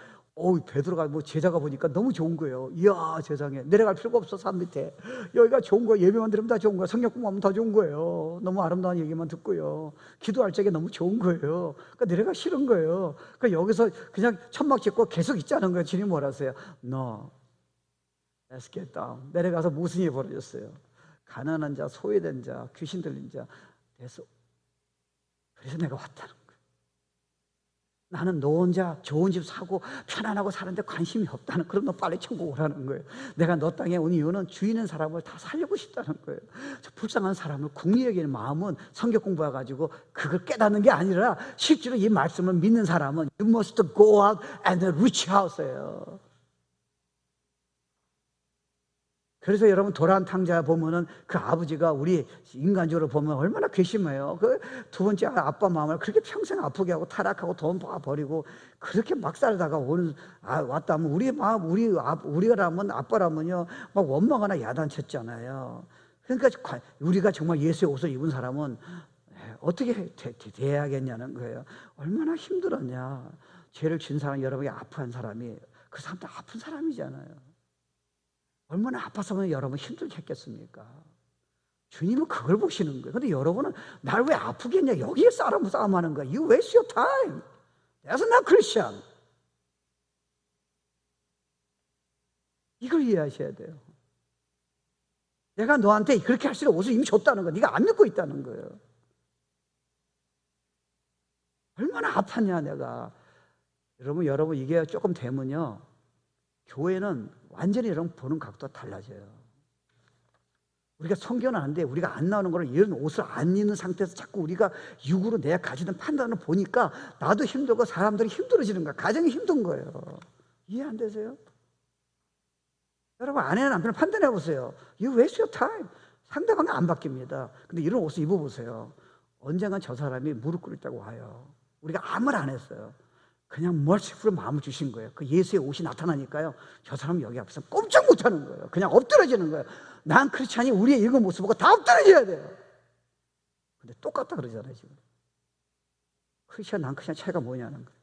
베드로가 제자가 보니까 너무 좋은 거예요. 이야, 세상에 내려갈 필요가 없어. 산 밑에 여기가 좋은 거예요. 예배만 들으면 다 좋은 거예요. 성경 공부하면 다 좋은 거예요. 너무 아름다운 얘기만 듣고요, 기도할 적에 너무 좋은 거예요. 그러니까 내려가기 싫은 거예요. 그러니까 여기서 그냥 천막 짓고 계속 있자는 거예요. 주님 뭐라 하세요? No, let's get down. 내려가서 무슨 일이 벌어졌어요? 가난한 자, 소외된 자, 귀신 들린 자 됐어. 그래서 내가 왔다는 거예요. 나는 너 혼자 좋은 집 사고 편안하고 사는데 관심이 없다는, 그럼 너 빨리 천국 오라는 거예요. 내가 너 땅에 온 이유는 주위 있는 사람을 다 살리고 싶다는 거예요. 저 불쌍한 사람을 국리 여기는 마음은 성경 공부해가지고 그걸 깨닫는 게 아니라 실제로 이 말씀을 믿는 사람은 You must go out and reach out예요. 그래서 여러분 도란 탕자 보면은 그 아버지가 우리 인간적으로 보면 얼마나 궤심해요. 그 두 번째 아빠 마음을 그렇게 평생 아프게 하고 타락하고 돈 다 버리고 그렇게 막 살다가 왔다면 우리 마음, 우리라면 아빠라면요 막 원망하나 야단쳤잖아요. 그러니까 우리가 정말 예수의 옷을 입은 사람은 어떻게 돼야겠냐는 거예요. 얼마나 힘들었냐. 죄를 진 사람, 여러분이 아파한 사람이 그 사람도 아픈 사람이잖아요. 얼마나 아팠으면 여러분 힘들겠습니까? 주님은 그걸 보시는 거예요. 근데 여러분은 날 왜 아프게 했냐, 여기에 싸움하는 거야. You waste your time. That's not Christian. 이걸 이해하셔야 돼요. 내가 너한테 그렇게 할 수 있는 옷을 이미 줬다는 거, 네가 안 믿고 있다는 거예요. 얼마나 아팠냐 내가. 여러분 이게 조금 되면요, 교회는 완전히 여러분 보는 각도가 달라져요. 우리가 성경은 아는데 우리가 안 나오는 거를, 이런 옷을 안 입는 상태에서 자꾸 우리가 육으로 내가 가지는 판단을 보니까 나도 힘들고 사람들이 힘들어지는 거야. 가정이 힘든 거예요. 이해 안 되세요? 여러분 아내나 남편을 판단해 보세요. You waste your time. 상대방은 안 바뀝니다. 근데 이런 옷을 입어보세요. 언젠간 저 사람이 무릎 꿇을 때가 와요. 우리가 아무 말 안 했어요. 그냥 멀치풀로 마음을 주신 거예요. 그 예수의 옷이 나타나니까요, 저 사람은 여기 앞에서 꼼짝 못하는 거예요. 그냥 엎드려지는 거예요. 난 크리스찬이 우리의 이거 모습 보고 다 엎드려져야 돼요. 근데 똑같다 그러잖아요 지금. 크리스찬, 난 크리스찬 차이가 뭐냐는 거예요.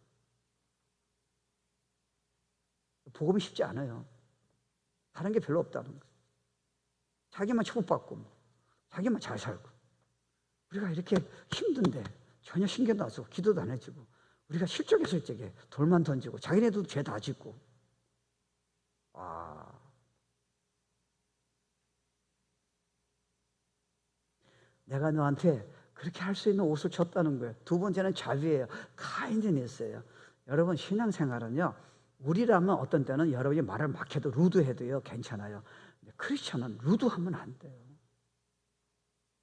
복음이 쉽지 않아요. 다른 게 별로 없다는 거예요. 자기만 축복받고 자기만 잘 살고, 우리가 이렇게 힘든데 전혀 신경도 안 쓰고 기도도 안 해주고, 우리가 실적에 돌만 던지고 자기네도 죄 다 짓고, 내가 너한테 그렇게 할 수 있는 옷을 줬다는 거예요. 두 번째는 자비예요. 카인드니스예요. 여러분, 신앙생활은요, 우리라면 어떤 때는 여러분이 말을 막 해도 루드해도요 괜찮아요. 근데 크리스천은 루드하면 안 돼요.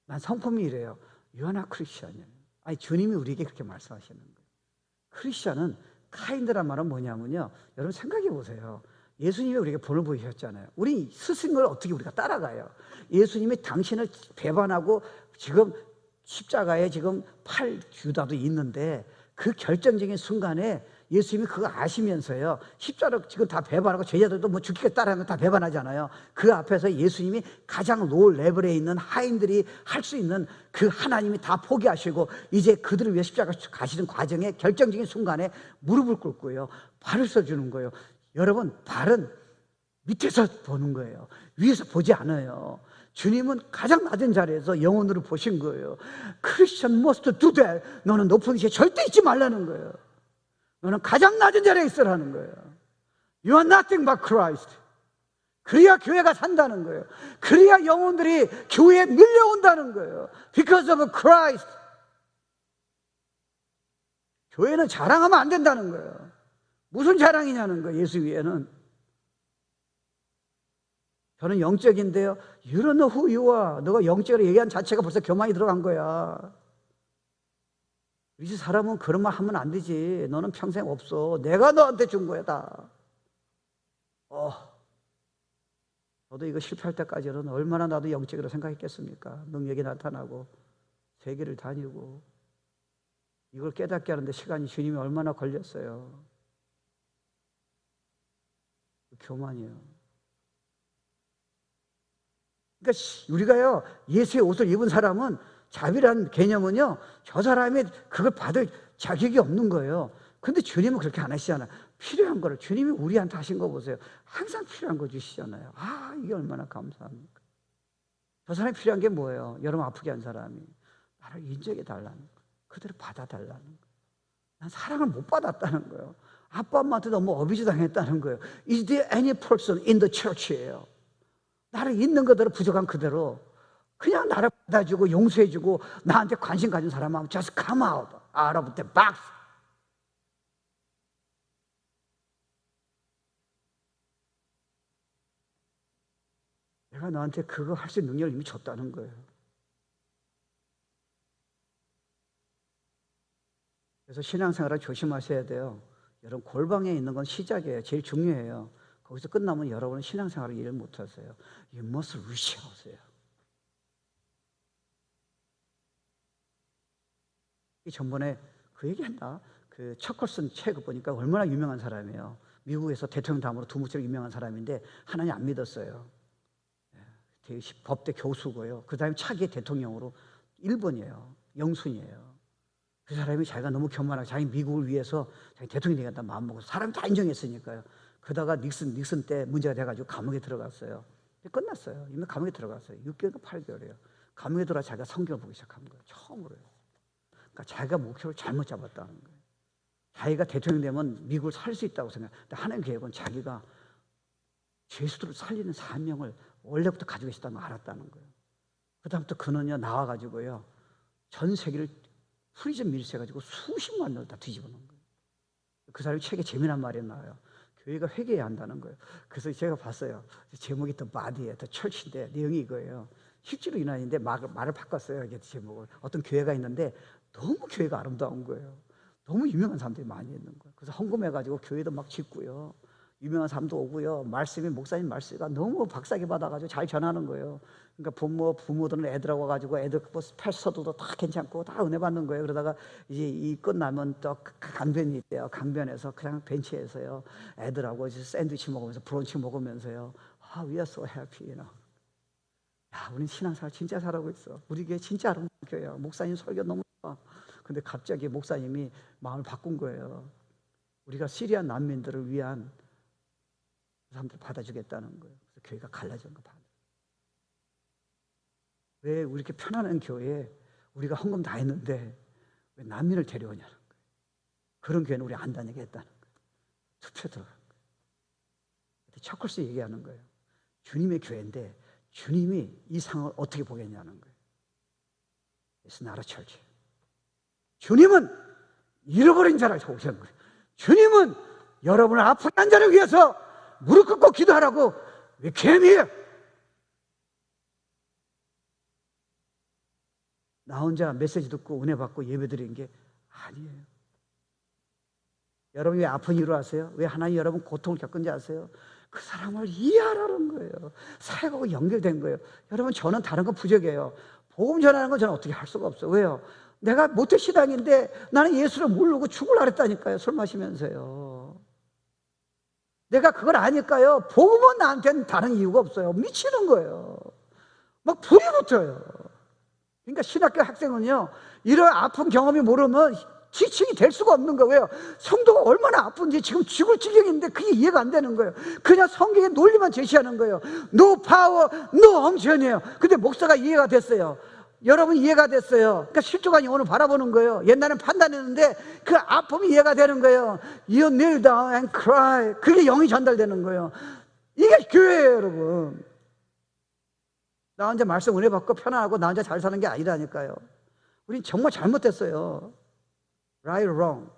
난 성품이 이래요. You are not Christian. 아니, 주님이 우리에게 그렇게 말씀하시는 거예요. 크리스천은 카인드란 말은 뭐냐면요, 여러분 생각해 보세요. 예수님이 우리에게 본을 보이셨잖아요. 우리 스승을 어떻게 우리가 따라가요? 예수님이 당신을 배반하고 지금 십자가에 지금 팔 주다도 있는데 그 결정적인 순간에 예수님이 그거 아시면서요, 십자가로 지금 다 배반하고 제자들도 뭐 죽기까지 따라하는 거 다 배반하잖아요. 그 앞에서 예수님이 가장 로우 레벨에 있는 하인들이 할 수 있는 그 하나님이 다 포기하시고 이제 그들을 위해 십자가 가시는 과정에 결정적인 순간에 무릎을 꿇고요, 발을 써주는 거예요. 여러분, 발은 밑에서 보는 거예요. 위에서 보지 않아요. 주님은 가장 낮은 자리에서 영혼으로 보신 거예요. Christian must do that. 너는 높은 곳에 절대 있지 말라는 거예요. 너는 가장 낮은 자리에 있으라는 거예요. You are nothing but Christ. 그래야 교회가 산다는 거예요. 그래야 영혼들이 교회에 밀려온다는 거예요. Because of Christ. 교회는 자랑하면 안 된다는 거예요. 무슨 자랑이냐는 거예요, 예수 위에는. 저는 영적인데요, You don't know who you are. 너가 영적으로 얘기한 자체가 벌써 교만이 들어간 거야. 우리 집 사람은 그런 말 하면 안 되지. 너는 평생 없어. 내가 너한테 준 거야 다. 저도 이거 실패할 때까지는 얼마나 나도 영적으로 생각했겠습니까? 능력이 나타나고 세계를 다니고 이걸 깨닫게 하는데 시간이 주님이 얼마나 걸렸어요. 교만이에요. 그러니까 우리가요, 예수의 옷을 입은 사람은, 자비라는 개념은요, 저 사람이 그걸 받을 자격이 없는 거예요. 근데 주님은 그렇게 안 하시잖아요. 필요한 거를 주님이 우리한테 하신 거 보세요. 항상 필요한 거 주시잖아요. 이게 얼마나 감사합니까? 저 사람이 필요한 게 뭐예요? 여러분 아프게 한 사람이 나를 인정해 달라는 거예요. 그대로 받아달라는 거예요. 난 사랑을 못 받았다는 거예요. 아빠 엄마한테 너무 어비즈 당했다는 거예요. Is there any person in the church예요? 나를 있는 그대로, 부족한 그대로 그냥 나를 받아주고 용서해주고 나한테 관심 가진 사람은 just come out of the box. 내가 너한테 그거 할 수 있는 능력을 이미 줬다는 거예요. 그래서 신앙생활을 조심하셔야 돼요. 여러분, 골방에 있는 건 시작이에요. 제일 중요해요. 거기서 끝나면 여러분은 신앙생활을 일을 못하세요. You must reach out이에요. 전번에 그 얘기했나? 그 척컬슨 책을 보니까 얼마나 유명한 사람이에요. 미국에서 대통령 다음으로 두 번째로 유명한 사람인데 하나님 안 믿었어요. 법대 교수고요. 그 다음에 차기 대통령으로 1번이에요. 영순이에요. 그 사람이 자기가 너무 교만하고 자기 미국을 위해서 자기 대통령이 되겠다 마음먹고 사람이 다 인정했으니까요. 그러다가 닉슨 때 문제가 돼가지고 감옥에 들어갔어요. 끝났어요. 이미 감옥에 들어갔어요. 6개월인가 8개월이에요. 감옥에 들어가 자기가 성경을 보기 시작한 거예요. 처음으로요. 그러니까 자기가 목표를 잘못 잡았다는 거예요. 자기가 대통령 되면 미국을 살 수 있다고 생각해요. 하나님 계획은 자기가 죄수들을 살리는 사명을 원래부터 가지고 있었다는 걸 알았다는 거예요. 그 다음부터 그는요, 나와가지고요, 전 세계를 프리즌 밀수해가지고 수십만 명을 다 뒤집어 놓은 거예요. 그 사람이 책에 재미난 말이 나와요. 교회가 회개해야 한다는 거예요. 그래서 제가 봤어요. 제목이 더 바디에 더 철치인데 내용이 이거예요. 실제로 일어나는데 말을 바꿨어요. 이게 제목을. 어떤 교회가 있는데 너무 교회가 아름다운 거예요. 너무 유명한 사람들이 많이 있는 거예요. 그래서 헌금해가지고 교회도 막 짓고요. 유명한 사람도 오고요. 말씀이, 목사님 말씀이 너무 박사기 받아가지고 잘 전하는 거예요. 그러니까 부모들은 애들하고 와가지고 애들 뭐 패스터도 다 괜찮고 다 은혜 받는 거예요. 그러다가 이제 이 끝나면 또 강변이 있대요. 강변에서 그냥 벤치에서요, 애들하고 샌드위치 먹으면서 브런치 먹으면서요. We are so happy, you know. 야, 우린 신앙생활 진짜 잘하고 있어. 우리 교회 진짜 아름다운 교회야. 목사님 설교 너무 좋아. 근데 갑자기 목사님이 마음을 바꾼 거예요. 우리가 시리아 난민들을 위한 사람들 받아주겠다는 거예요. 그래서 교회가 갈라진 거 받아. 왜 우리 이렇게 편안한 교회에 우리가 헌금 다 했는데 왜 난민을 데려오냐는 거예요. 그런 교회는 우리 안 다니게 했다는 거예요. 투표 들어간 거예요. 척걸스 얘기하는 거예요. 주님의 교회인데 주님이 이 상황을 어떻게 보겠냐는 거예요. It's not a church. 주님은 잃어버린 자를 오시는 거예요. 주님은 여러분을 아픈 환자를 위해서 무릎 꿇고 기도하라고 왜 개미예요? 나 혼자 메시지 듣고 은혜 받고 예배 드리는 게 아니에요. 여러분이 왜 아픈 이유를 아세요? 왜 하나님 여러분 고통을 겪은지 아세요? 그 사람을 이해하라는 거예요. 사역하고 연결된 거예요. 여러분, 저는 다른 건 부족해요. 복음 전하는 건 저는 어떻게 할 수가 없어요. 왜요? 내가 모태신앙인데 나는 예수를 모르고 죽으려 그랬다니까요. 술 마시면서요. 내가 그걸 아니까요. 복음은 나한테는 다른 이유가 없어요. 미치는 거예요. 막 불이 붙어요. 그러니까 신학교 학생은요, 이런 아픈 경험이 모르면 지칭이 될 수가 없는 거예요. 성도가 얼마나 아픈지 지금 죽을 지경인데 그게 이해가 안 되는 거예요. 그냥 성경의 논리만 제시하는 거예요. No power, no 엉션이에요. 근데 목사가 이해가 됐어요. 여러분 이해가 됐어요. 그러니까 실조가 영혼을 바라보는 거예요. 옛날엔 판단했는데 그 아픔이 이해가 되는 거예요. You kneel down and cry. 그게 영이 전달되는 거예요. 이게 교회예요, 여러분. 나 혼자 말씀 은혜 받고 편안하고 나 혼자 잘 사는 게 아니라니까요. 우린 정말 잘못됐어요. Right or wrong.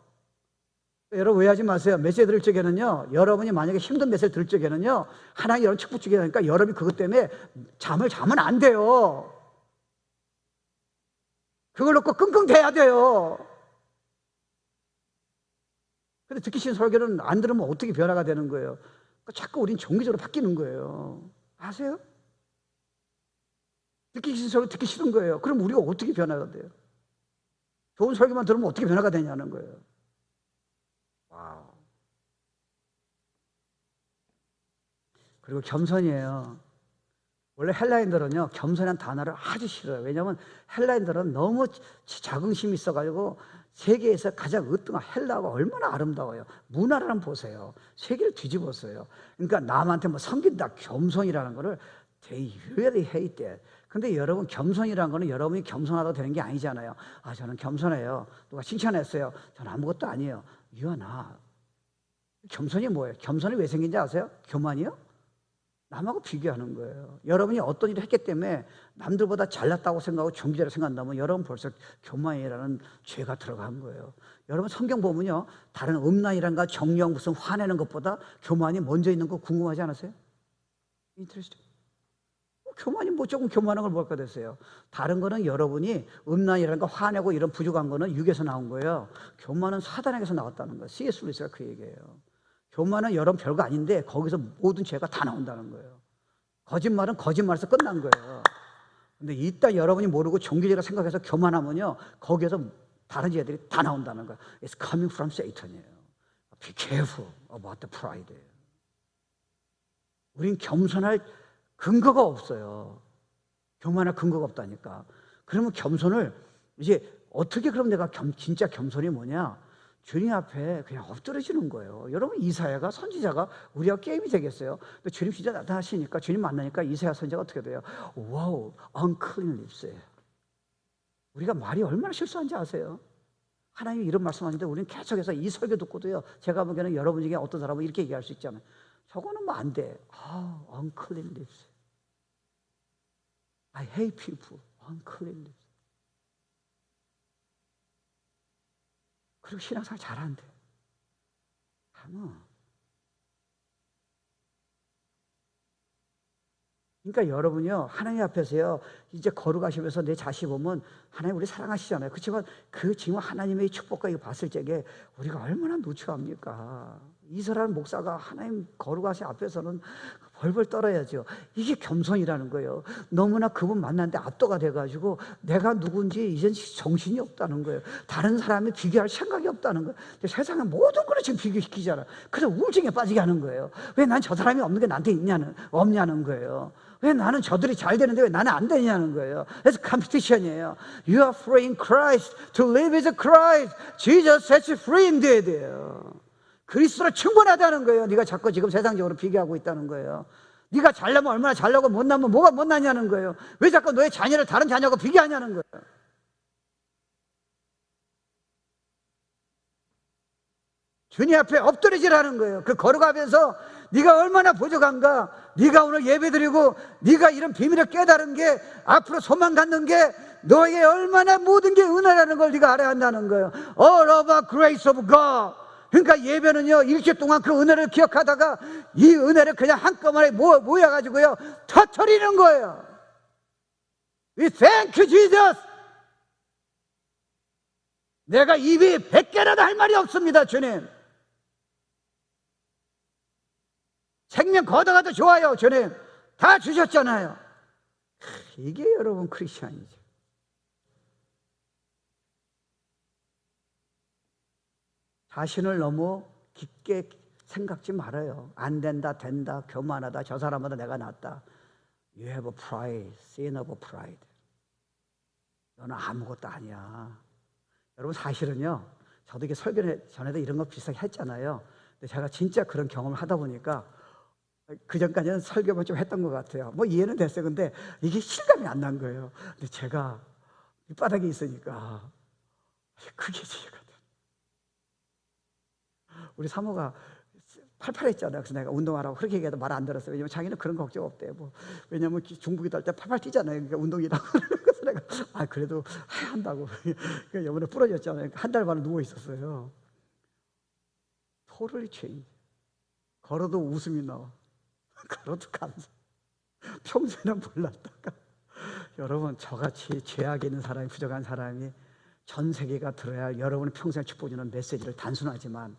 여러분 오해하지 마세요. 메시지 들을 적에는요, 여러분이 만약에 힘든 메시지 들을 적에는요, 하나님 여러분 축복 주게 하니까 여러분이 그것 때문에 잠을 자면 안 돼요. 그걸 놓고 끙끙 대야 돼요. 근데 듣기 싫은 설교는 안 들으면 어떻게 변화가 되는 거예요? 그러니까 자꾸 우린 정기적으로 바뀌는 거예요. 아세요? 듣기 싫은 설교 듣기 싫은 거예요. 그럼 우리가 어떻게 변화가 돼요? 좋은 설교만 들으면 어떻게 변화가 되냐는 거예요. 와우. 그리고 겸손이에요. 원래 헬라인들은요, 겸손한 단어를 아주 싫어요. 왜냐하면 헬라인들은 너무 자긍심이 있어가지고 세계에서 가장 으뜸한 헬라가 얼마나 아름다워요. 문화를 한번 보세요. 세계를 뒤집었어요. 그러니까 남한테 뭐 섬긴다, 겸손이라는 거를 they really hate that. 근데 여러분, 겸손이라는 거는 여러분이 겸손하다고 되는 게 아니잖아요. 아, 저는 겸손해요. 누가 칭찬했어요. 저는 아무것도 아니에요. You are not. 겸손이 뭐예요? 겸손이 왜 생긴지 아세요? 교만이요? 남하고 비교하는 거예요. 여러분이 어떤 일을 했기 때문에 남들보다 잘났다고 생각하고 존귀자라고 생각한다면 여러분 벌써 교만이라는 죄가 들어간 거예요. 여러분 성경 보면요, 다른 음란이란가 정령 무슨 화내는 것보다 교만이 먼저 있는 거 궁금하지 않으세요? 인트레스팅. 교만이 뭐 조금 교만한 걸 뭘까 됐어요. 다른 거는 여러분이 음란이란가 화내고 이런 부족한 거는 육에서 나온 거예요. 교만은 사단에게서 나왔다는 거예요. C.S. 루이스가 그 얘기예요. 교만은 여러분 별거 아닌데 거기서 모든 죄가 다 나온다는 거예요. 거짓말은 거짓말에서 끝난 거예요. 근데 이따 여러분이 모르고 종교제라 생각해서 교만하면요, 거기에서 다른 죄들이 다 나온다는 거예요. It's coming from Satan이에요. Be careful about the pride. 우린 겸손할 근거가 없어요. 교만할 근거가 없다니까. 그러면 겸손을 이제 어떻게, 그럼 내가 진짜 겸손이 뭐냐? 주님 앞에 그냥 엎드려지는 거예요. 여러분, 이사야가 선지자가 우리가 게임이 되겠어요? 근데 주님 진짜 나타나시니까, 주님 만나니까 이사야 선지자가 어떻게 돼요? 와우, unclean lips. 우리가 말이 얼마나 실수한지 아세요? 하나님이 이런 말씀하는데 우리는 계속해서 이 설교 듣고도요, 제가 보기에는 여러분 중에 어떤 사람은 이렇게 얘기할 수 있잖아요. 저거는 뭐 안 돼. 아, unclean lips. I hate people. unclean lips. 그리고 신앙생활 잘한대. 그러니까 여러분요, 하나님 앞에서요, 이제 걸어가시면서 내 자신 보면 하나님 우리 사랑하시잖아요. 그렇지만 그 지금 하나님의 축복과 이거 봤을 적에 우리가 얼마나 누추합니까? 이스라엘 목사가 하나님 거룩하신 앞에서는 벌벌 떨어야죠. 이게 겸손이라는 거예요. 너무나 그분 만났는데 압도가 돼가지고 내가 누군지 이젠 정신이 없다는 거예요. 다른 사람이 비교할 생각이 없다는 거예요. 근데 세상에 모든 걸 지금 비교시키잖아요. 그래서 우울증에 빠지게 하는 거예요. 왜 난 저 사람이 없는 게 나한테 없냐는 거예요. 왜 나는 저들이 잘 되는데 왜 나는 안 되냐는 거예요. 그래서 컴피티션이에요. You are free in Christ. To live is Christ. Jesus sets you free indeed. 그리스도로 충분하다는 거예요. 네가 자꾸 지금 세상적으로 비교하고 있다는 거예요. 네가 잘나면 얼마나 잘나고 못나면 뭐가 못나냐는 거예요. 왜 자꾸 너의 자녀를 다른 자녀하고 비교하냐는 거예요. 주님 앞에 엎드려지라는 거예요. 그 걸어가면서 네가 얼마나 부족한가. 네가 오늘 예배드리고 네가 이런 비밀을 깨달은 게, 앞으로 소망 갖는 게 너에게 얼마나 모든 게 은혜라는 걸 네가 알아야 한다는 거예요. All of the grace of God. 그러니까 예배는요, 일주일 동안 그 은혜를 기억하다가 이 은혜를 그냥 한꺼번에 모여가지고요 터뜨리는 거예요. We thank you, Jesus. 내가 입이 100개라도 할 말이 없습니다, 주님. 생명 걷어가도 좋아요, 주님. 다 주셨잖아요. 이게 여러분 크리스찬이죠. 자신을 너무 깊게 생각지 말아요. 안 된다, 된다, 교만하다, 저 사람보다 내가 낫다. You have a pride, sin of pride. 너는 아무것도 아니야. 여러분, 사실은요, 저도 이게 설교 전에도 이런 거 비슷하게 했잖아요. 근데 제가 진짜 그런 경험을 하다 보니까 그 전까지는 설교만 좀 했던 것 같아요. 뭐 이해는 됐어요. 근데 이게 실감이 안 난 거예요. 근데 제가 밑바닥에 있으니까 그게 이해가 돼. 우리 사모가 팔팔했잖아요. 그래서 내가 운동하라고 그렇게 얘기해도 말 안 들었어요. 왜냐면 자기는 그런 걱정 없대요. 뭐 왜냐면 중국이도 할 때 팔팔 뛰잖아요. 그러니까 운동이라고. 그래서 내가 그래도 해야 한다고. 그러니까 이번에 부러졌잖아요. 한 달 반을 누워 있었어요. 토를 체인. 걸어도 웃음이 나와. 걸어도 감사. 평소에는 몰랐다가 여러분, 저같이 죄악에 있는 사람이, 부족한 사람이 전 세계가 들어야 여러분의 평생 축복 주는 메시지를, 단순하지만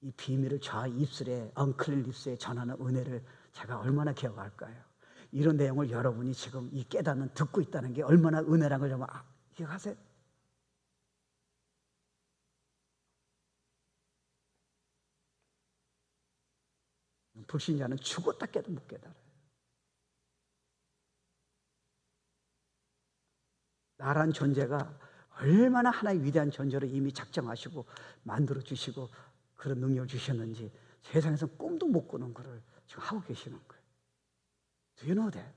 이 비밀을 저 입술에, 엉클린 립스에 전하는 은혜를 제가 얼마나 기억할까요? 이런 내용을 여러분이 지금 이 깨닫는, 듣고 있다는 게 얼마나 은혜라는 걸 여러분 기억하세요? 불신자는 죽었다 깨도 못 깨달아요. 나란 존재가 얼마나 하나의 위대한 존재로 이미 작정하시고 만들어 주시고 그런 능력을 주셨는지 세상에서 꿈도 못 꾸는 거를 지금 하고 계시는 거예요. Do you know that?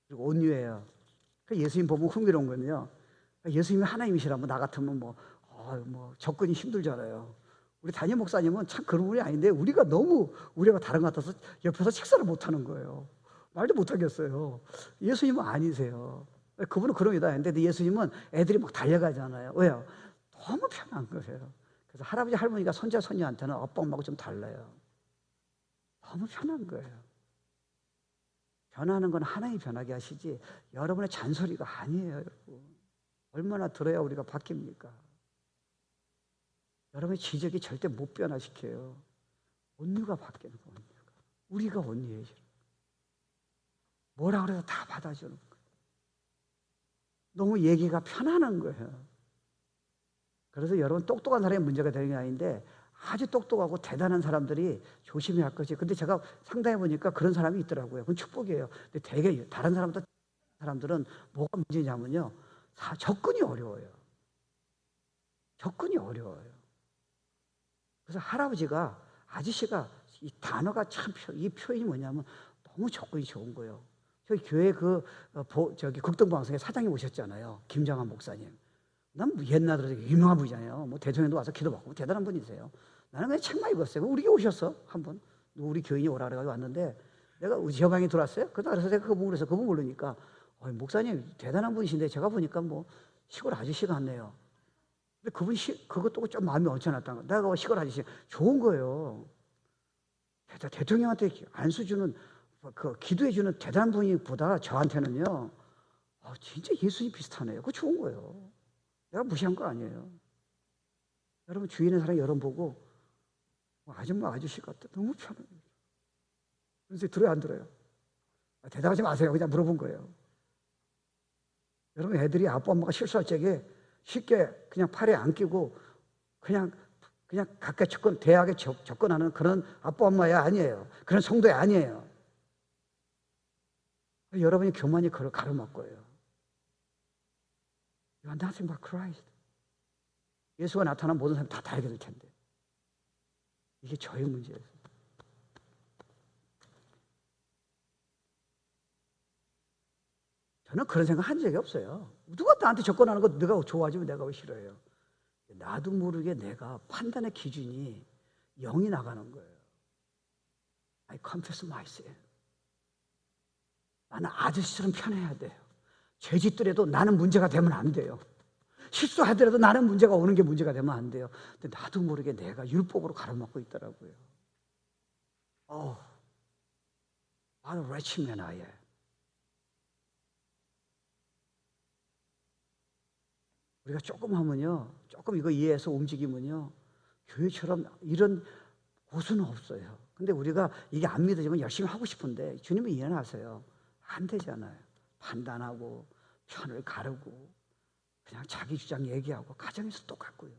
그리고 온유해요. 예수님 보면 흥미로운 거는요, 예수님이 하나님이시라면 나 같으면 뭐 접근이 힘들잖아요. 우리 담임 목사님은 참 그런 분이 아닌데 우리가 너무 우리가 다른 것 같아서 옆에서 식사를 못 하는 거예요. 말도 못 하겠어요. 예수님은 아니세요. 그분은 그런 게 다 했는데 예수님은 애들이 막 달려가잖아요. 왜요? 너무 편한 거예요. 그래서 할아버지 할머니가 손자 손녀한테는 아빠 엄마하고 좀 달라요. 너무 편한 거예요. 변하는 건 하나님이 변하게 하시지 여러분의 잔소리가 아니에요. 여러분, 얼마나 들어야 우리가 바뀝니까? 여러분의 지적이 절대 못 변화시켜요. 온유가 바뀌는 거예요. 우리가 온유해져. 뭐라 그래도 다 받아주는 거예요. 너무 얘기가 편안한 거예요. 그래서 여러분, 똑똑한 사람이 문제가 되는 게 아닌데 아주 똑똑하고 대단한 사람들이 조심해야 할 거지. 근데 제가 상담해 보니까 그런 사람이 있더라고요. 그건 축복이에요. 근데 되게 다른 사람들은 뭐가 문제냐면요, 접근이 어려워요. 접근이 어려워요. 그래서 아저씨가 이 단어가 참, 이 표현이 뭐냐면 너무 접근이 좋은 거예요. 저희 교회 극동방송에 사장님 오셨잖아요. 김정한 목사님. 난 옛날 들어 유명한 분이잖아요. 뭐 대통령도 와서 기도받고 대단한 분이세요. 나는 그냥 책만 읽었어요. 우리 교회 오셨어. 한번 우리 교인이 오라 그래가지고 왔는데 내가 제 방에 들어왔어요. 그래서 제가 그분 부르니까 목사님 대단한 분이신데 제가 보니까 뭐 시골 아저씨 같네요. 근데 그분이 그것도 좀 마음이 얹혀놨다는 거야. 내가 시골 아저씨 좋은 거예요. 대통령한테 안수 주는 기도해주는 대단한 분이보다 저한테는요, 진짜 예수님 비슷하네요. 그거 좋은 거예요. 내가 무시한 거 아니에요. 여러분, 주위에 사람 여러분 보고 아줌마 아저씨 같다. 너무 편해요. 그래서 들어요, 안 들어요? 대답하지 마세요. 그냥 물어본 거예요. 여러분, 애들이 아빠 엄마가 실수할 적에 쉽게 그냥 팔에 안 끼고 그냥 가까이 대학에 접근하는 그런 아빠 엄마야 아니에요. 그런 성도야 아니에요. 여러분이 교만이 그걸 가로막을 거예요. You are nothing but Christ. 예수가 나타나면 모든 사람이 다 알게 될 텐데. 이게 저의 문제예요. 저는 그런 생각 한 적이 없어요. 누가 나한테 접근하는 거 내가 좋아하지만 내가 왜 싫어해요? 나도 모르게 내가 판단의 기준이 0이 나가는 거예요. I confess my sin. 나는 아저씨처럼 편해야 돼요. 죄짓더라도 나는 문제가 되면 안 돼요. 실수하더라도 나는 문제가 오는 게 문제가 되면 안 돼요. 근데 나도 모르게 내가 율법으로 가로막고 있더라고요. What a wretched man I am. 우리가 조금 하면요, 조금 이거 이해해서 움직이면요, 교회처럼 이런 고수는 없어요. 근데 우리가 이게 안 믿어지면 열심히 하고 싶은데 주님이 이해하세요. 안 되잖아요. 판단하고 편을 가르고 그냥 자기 주장 얘기하고 가정에서 똑같고요.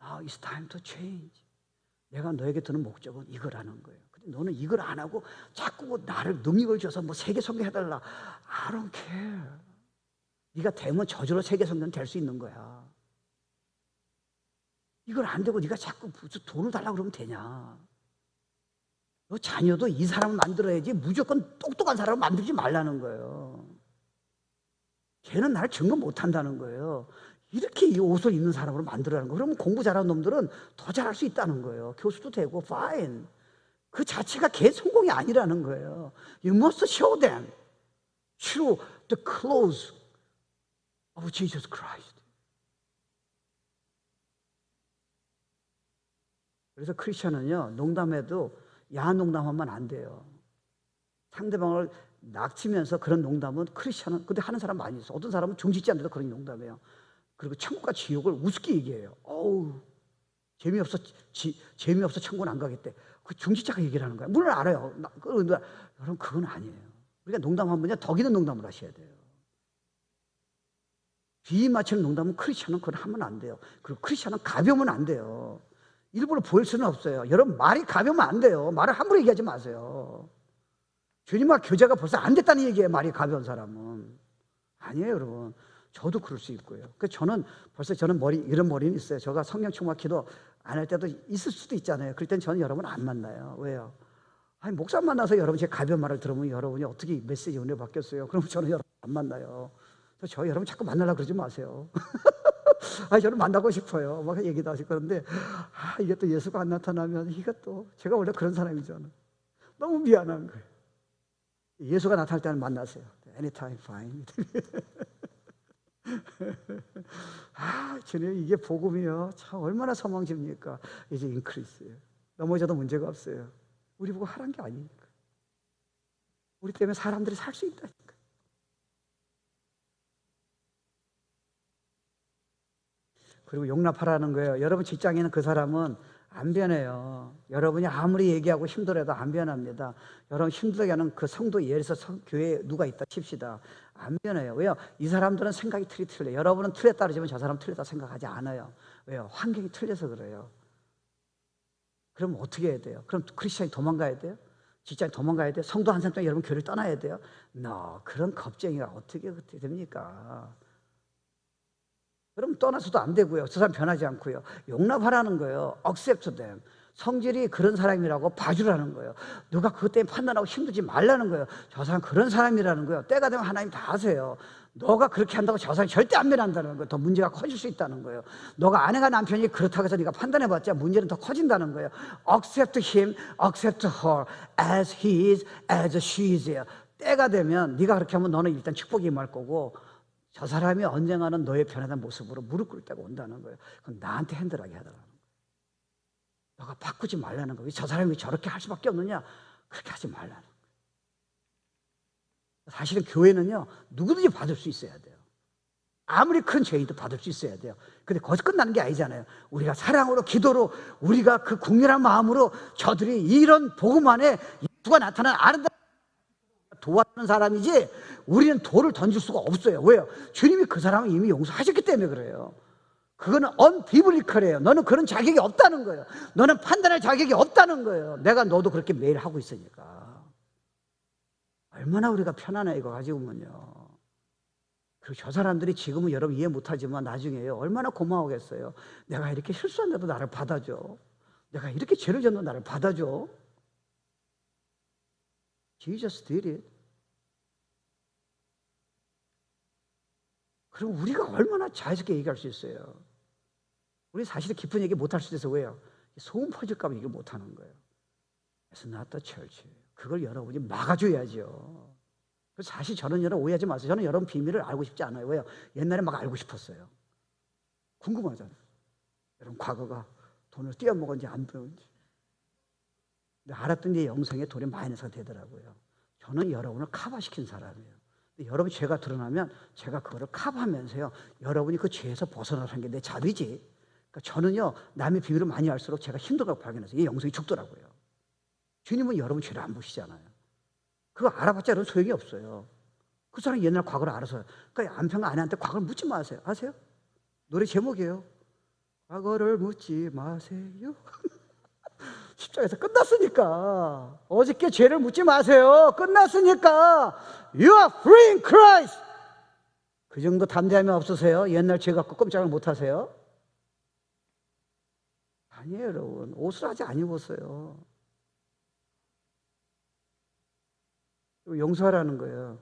Now it's time to change. 내가 너에게 드는 목적은 이거라는 거예요. 근데 너는 이걸 안 하고 자꾸 나를 능력을 줘서 뭐 세계 선교해달라. I don't care. 네가 되면 저절로 세계 선교는 될 수 있는 거야. 이걸 안 되고 네가 자꾸 무슨 돈을 달라고 그러면 되냐. 너 자녀도 이 사람을 만들어야지 무조건 똑똑한 사람을 만들지 말라는 거예요. 걔는 나를 증거 못한다는 거예요. 이렇게 이 옷을 입는 사람으로 만들라는 거예요. 그러면 공부 잘하는 놈들은 더 잘할 수 있다는 거예요. 교수도 되고 fine. 그 자체가 걔 성공이 아니라는 거예요. You must show them through the clothes of Jesus Christ. 그래서 크리스천은요, 농담해도 야한 농담하면 안 돼요. 상대방을 낙치면서 그런 농담은 크리스천은, 근데 하는 사람 많이 있어. 어떤 사람은 중짓지 않는데도 그런 농담해요. 그리고 천국과 지옥을 우습게 얘기해요. 재미없어 천국은 안 가겠대. 그 중짓자가 얘기를 하는 거야. 물론 알아요. 여러분, 그건 아니에요. 우리가 농담하면요, 덕 있는 농담을 하셔야 돼요. 비위 맞추는 농담은 크리스천은 그걸 하면 안 돼요. 그리고 크리스천은 가벼우면 안 돼요. 일부러 보일 수는 없어요. 여러분, 말이 가벼우면 안 돼요. 말을 함부로 얘기하지 마세요. 주님과 교제가 벌써 안 됐다는 얘기예요. 말이 가벼운 사람은. 아니에요, 여러분. 저도 그럴 수 있고요. 저는 이런 머리는 있어요. 제가 성령 충만 기도 안 할 때도 있을 수도 있잖아요. 그럴 땐 저는 여러분 안 만나요. 왜요? 아니, 목사 만나서 여러분 제 가벼운 말을 들으면 여러분이 어떻게 메시지 은혜 받겠어요? 그럼 저는 여러분 안 만나요. 저 여러분 자꾸 만나려고 그러지 마세요. 저는 만나고 싶어요. 막 얘기도 하실 건데, 이게 또 예수가 안 나타나면, 이것도, 제가 원래 그런 사람이잖아. 너무 미안한 거예요. 예수가 나타날 때는 만나세요. Anytime fine. 주님, 이게 복음이요. 참, 얼마나 소망집니까? 이제 인크리스예요. 넘어져도 문제가 없어요. 우리 보고 하란 게 아니니까. 우리 때문에 사람들이 살 수 있다니까. 그리고 용납하라는 거예요. 여러분 직장에는 그 사람은 안 변해요. 여러분이 아무리 얘기하고 힘들어도 안 변합니다. 여러분 힘들게 하는 그 성도 예에서 교회에 누가 있다 칩시다. 안 변해요. 왜요? 이 사람들은 생각이 틀려. 여러분은 틀에 따르지만 저 사람은 틀렸다 생각하지 않아요. 왜요? 환경이 틀려서 그래요. 그럼 어떻게 해야 돼요? 그럼 크리스천이 도망가야 돼요? 직장에 도망가야 돼요? 성도 한 사람 동안 여러분 교회를 떠나야 돼요? 그런 겁쟁이가 어떻게 됩니까? 그럼 떠나서도 안 되고요. 저 사람 변하지 않고요. 용납하라는 거예요. Accept them. 성질이 그런 사람이라고 봐주라는 거예요. 누가 그것 때문에 판단하고 힘들지 말라는 거예요. 저 사람 그런 사람이라는 거예요. 때가 되면 하나님 다 하세요. 너가 그렇게 한다고 저 사람이 절대 안 변한다는 거예요. 더 문제가 커질 수 있다는 거예요. 너가 아내가 남편이 그렇다고 해서 네가 판단해봤자 문제는 더 커진다는 거예요. Accept him, accept her as he is, as she is. 때가 되면 네가 그렇게 하면 너는 일단 축복이 임할 거고 저 사람이 언젠가는 너의 변화된 모습으로 무릎 꿇을 때가 온다는 거예요. 그럼 나한테 핸들하게 하더라는 거예요. 너가 바꾸지 말라는 거예요. 저 사람이 저렇게 할 수밖에 없느냐? 그렇게 하지 말라는 거예요. 사실은 교회는요, 누구든지 받을 수 있어야 돼요. 아무리 큰 죄인도 받을 수 있어야 돼요. 근데 거기서 끝나는 게 아니잖아요. 우리가 사랑으로, 기도로, 우리가 그 국률한 마음으로 저들이 이런 복음 안에 예수가 나타나는 아름다운 도와주는 사람이지 우리는 돌을 던질 수가 없어요. 왜요? 주님이 그 사람을 이미 용서하셨기 때문에 그래요. 그거는 언비블리컬이에요. 너는 그런 자격이 없다는 거예요. 너는 판단할 자격이 없다는 거예요. 내가 너도 그렇게 매일 하고 있으니까. 얼마나 우리가 편안해 이거 가지고 보면요. 그리고 저 사람들이 지금은 여러분 이해 못하지만 나중에요. 얼마나 고마우겠어요. 내가 이렇게 실수한데도 나를 받아줘. 내가 이렇게 죄를 졌는데 나를 받아줘. Jesus did it. 그럼 우리가 얼마나 자유롭게 얘기할 수 있어요? 우리 사실 깊은 얘기 못할 수도 있어요. 왜요? 소음 퍼질까 봐 얘기를 못하는 거예요. 그래서 not the church. 그걸 여러분이 막아줘야죠. 그래서 사실 저는 여러분 오해하지 마세요. 저는 여러분 비밀을 알고 싶지 않아요. 왜요? 옛날에 막 알고 싶었어요. 궁금하잖아요. 여러분 과거가 돈을 띄어먹었는지 안 배웠는지. 근데 알았더니 영성에 돈이 마이너스가 되더라고요. 저는 여러분을 커버시킨 사람이에요. 근데 여러분 죄가 드러나면 제가 그거를 커버하면서요. 여러분이 그 죄에서 벗어나라는 게 내 자비지. 그러니까 저는요. 남의 비밀을 많이 알수록 제가 힘들다고 발견해서 이 영성이 죽더라고요. 주님은 여러분 죄를 안 보시잖아요. 그거 알아봤자 여러분 소용이 없어요. 그 사람이 옛날 과거를 알아서. 그러니까 남편과 아내한테 과거를 묻지 마세요. 아세요? 노래 제목이에요. 과거를 묻지 마세요. 십자가에서 끝났으니까. 어저께 죄를 묻지 마세요. 끝났으니까. You are free in Christ. 그 정도 담대함이 없으세요? 옛날 죄 갖고 꼼짝을 못 하세요? 아니에요, 여러분. 옷을 아직 안 입었어요. 용서하라는 거예요.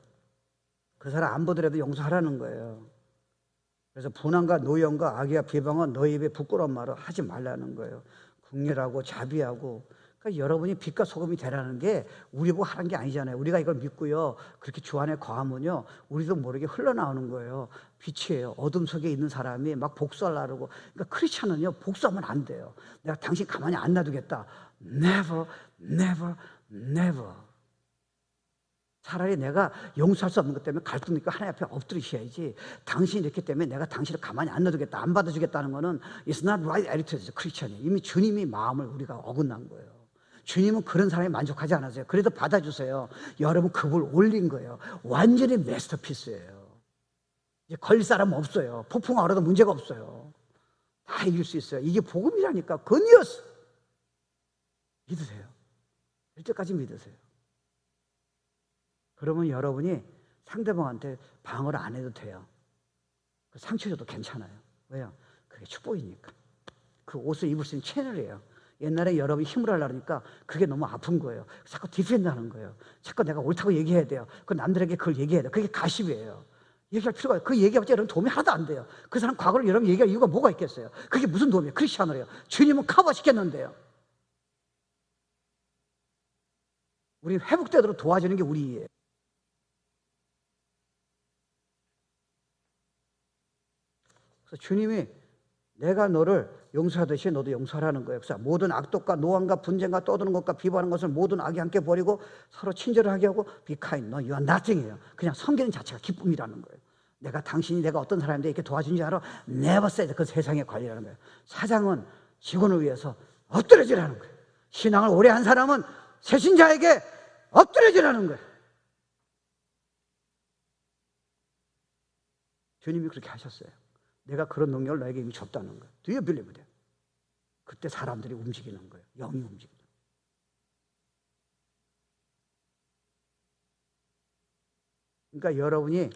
그 사람 안 보더라도 용서하라는 거예요. 그래서 분한과 노염과 악의와 비방은 너희 입에 부끄러운 말을 하지 말라는 거예요. 긍휼하고 자비하고. 그러니까 여러분이 빛과 소금이 되라는 게 우리 보고 하는 게 아니잖아요. 우리가 이걸 믿고요. 그렇게 주 안에 거하면요. 우리도 모르게 흘러나오는 거예요. 빛이에요. 어둠 속에 있는 사람이 막 복수하려고. 그러니까 크리스찬은요. 복수하면 안 돼요. 내가 당신 가만히 안 놔두겠다. Never, never, never. 차라리 내가 용서할 수 없는 것 때문에 갈등 있고 하나님 앞에 엎드리셔야지. 당신이 이렇기 때문에 내가 당신을 가만히 안 놔두겠다, 안 받아주겠다는 거는 It's not right attitude, 크리스천이. 이미 주님이 마음을 우리가 어긋난 거예요. 주님은 그런 사람이 만족하지 않으세요. 그래도 받아주세요. 여러분 급을 올린 거예요. 완전히 마스터피스예요. 이제 걸릴 사람은 없어요. 폭풍 얼어도 문제가 없어요. 다 이길 수 있어요. 이게 복음이라니까. 건이었어. 믿으세요. 될 때까지 믿으세요. 그러면 여러분이 상대방한테 방어를 안 해도 돼요. 상처 줘도 괜찮아요. 왜요? 그게 축복이니까. 그 옷을 입을 수 있는 채널이에요. 옛날에 여러분이 힘을 하려니까 그게 너무 아픈 거예요. 자꾸 디펜드 하는 거예요. 자꾸 내가 옳다고 얘기해야 돼요. 그 남들에게 그걸 얘기해야 돼요. 그게 가십이에요. 얘기할 필요가 없어요. 그 얘기해봤자 여러분 도움이 하나도 안 돼요. 그 사람 과거를 여러분 얘기할 이유가 뭐가 있겠어요? 그게 무슨 도움이에요? 크리스찬으로요. 주님은 커버시켰는데요. 우리 회복되도록 도와주는 게 우리 일이에요. 그래서 주님이 내가 너를 용서하듯이 너도 용서하라는 거예요. 그래서 모든 악독과 노함과 분쟁과 떠드는 것과 비방하는 것을 모든 악이 함께 버리고 서로 친절을 하게 하고 be kind. 너 you are nothing이에요. 그냥 섬기는 자체가 기쁨이라는 거예요. 내가 당신이 내가 어떤 사람인데 이렇게 도와준 줄 알아? Never say that. 그 세상의 관리라는 거예요. 사장은 직원을 위해서 엎드려지라는 거예요. 신앙을 오래 한 사람은 새신자에게 엎드려지라는 거예요. 주님이 그렇게 하셨어요. 내가 그런 능력을 너에게 이미 줬다는 거예요. Do you believe that? 그때 사람들이 움직이는 거예요. 영이 움직이는 거예요. 그러니까 여러분이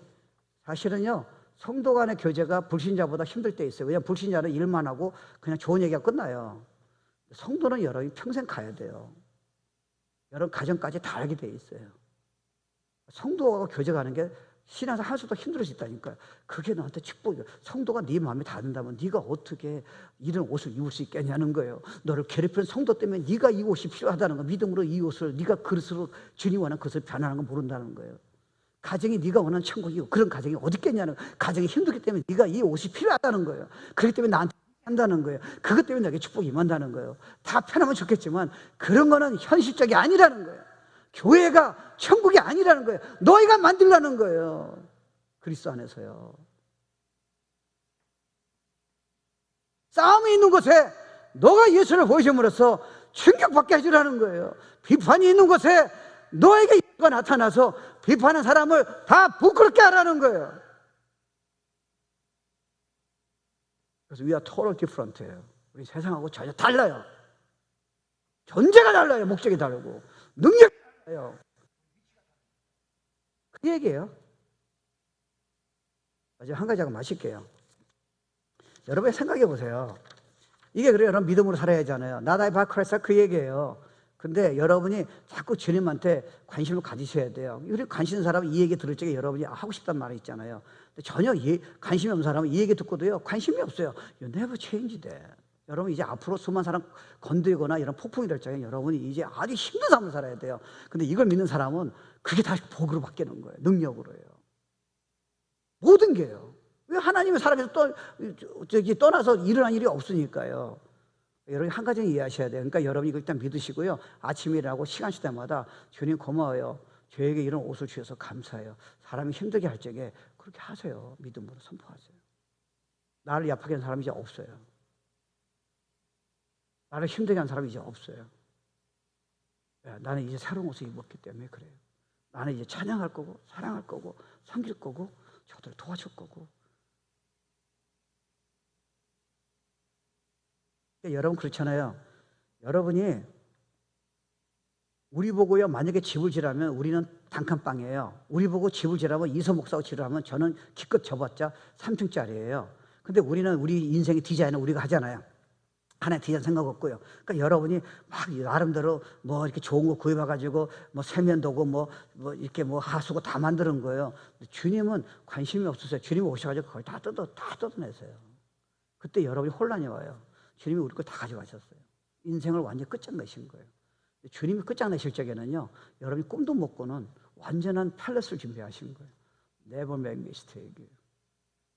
사실은요. 성도 간의 교제가 불신자보다 힘들 때 있어요. 왜냐하면 불신자는 일만 하고 그냥 좋은 얘기가 끝나요. 성도는 여러분이 평생 가야 돼요. 여러분 가정까지 다 알게 돼 있어요. 성도와 교제하는 게 신앙에서 할 수도 힘들 수 있다니까요. 그게 너한테 축복이에요. 성도가 네 마음에 닿는다면 네가 어떻게 이런 옷을 입을 수 있겠냐는 거예요. 너를 괴롭히는 성도 때문에 네가 이 옷이 필요하다는 거. 믿음으로 이 옷을 네가 그릇으로 주님 원하는 그릇을 변하는 거 모른다는 거예요. 가정이 네가 원하는 천국이고 그런 가정이 어디 있겠냐는 거예요. 가정이 힘들기 때문에 네가 이 옷이 필요하다는 거예요. 그렇기 때문에 나한테 한다는 거예요. 그것 때문에 내게 축복이 임한다는 거예요. 다 편하면 좋겠지만 그런 거는 현실적이 아니라는 거예요. 교회가 천국이 아니라는 거예요. 너희가 만들라는 거예요. 그리스도 안에서요. 싸움이 있는 곳에 너가 예수를 보여줌으로써 충격받게 해주라는 거예요. 비판이 있는 곳에 너에게 예수가 나타나서 비판한 사람을 다 부끄럽게 하라는 거예요. 그래서 we are total different예요. 우리 세상하고 전혀 달라요. 존재가 달라요. 목적이 다르고 능력이 달라요. 그 얘기예요. 마지막 한 가지 하고 마실게요. 여러분 생각해 보세요. 이게 그래요. 여러분 믿음으로 살아야 하잖아요. 나다이 바크라이스 그 얘기예요. 근데 여러분이 자꾸 주님한테 관심을 가지셔야 돼요. 우리 관심 있는 사람은 이 얘기 들을 적에 여러분이 하고 싶다는 말이 있잖아요. 근데 전혀 관심이 없는 사람은 이 얘기 듣고도요, 관심이 없어요. You never change that. 여러분 이제 앞으로 수많은 사람 건드리거나 이런 폭풍이 될 적에 여러분이 이제 아주 힘든 삶을 살아야 돼요. 근데 이걸 믿는 사람은 그게 다시 복으로 바뀌는 거예요. 능력으로요. 모든 게요. 왜 하나님의 사람에서 떠나서 일어난 일이 없으니까요. 여러분이 한 가지는 이해하셔야 돼요. 그러니까 여러분이 이거 일단 믿으시고요. 아침에 일하고 시간 쉴 때마다 주님 고마워요. 저에게 이런 옷을 주셔서 감사해요. 사람이 힘들게 할 적에 그렇게 하세요. 믿음으로 선포하세요. 나를 약하게 하는 사람이 이제 없어요. 나를 힘들게 하는 사람이 이제 없어요. 나는 이제 새로운 옷을 입었기 때문에 그래요. 나는 이제 찬양할 거고 사랑할 거고 섬길 거고 저들을 도와줄 거고. 여러분 그렇잖아요. 여러분이 우리 보고요, 만약에 집을 지라면 우리는 단칸방이에요. 우리 보고 집을 지라면 이서 목사하고 지라면 저는 기껏 접었자 3층짜리예요. 근데 우리는 우리 인생의 디자인을 우리가 하잖아요. 하나의 디자인 생각 없고요. 그러니까 여러분이 막 나름대로 뭐 이렇게 좋은 거 구입해가지고 뭐 세면도구 뭐 이렇게 뭐 하수구 다 만드는 거예요. 주님은 관심이 없으세요. 주님이 오셔가지고 그걸 다 뜯어내세요. 그때 여러분이 혼란이 와요. 주님이 우리 거 다 가져가셨어요. 인생을 완전히 끝장내신 거예요. 주님이 끝장내실 적에는요, 여러분이 꿈도 못 꾸는 완전한 팰레스를 준비하신 거예요. Never make mistake.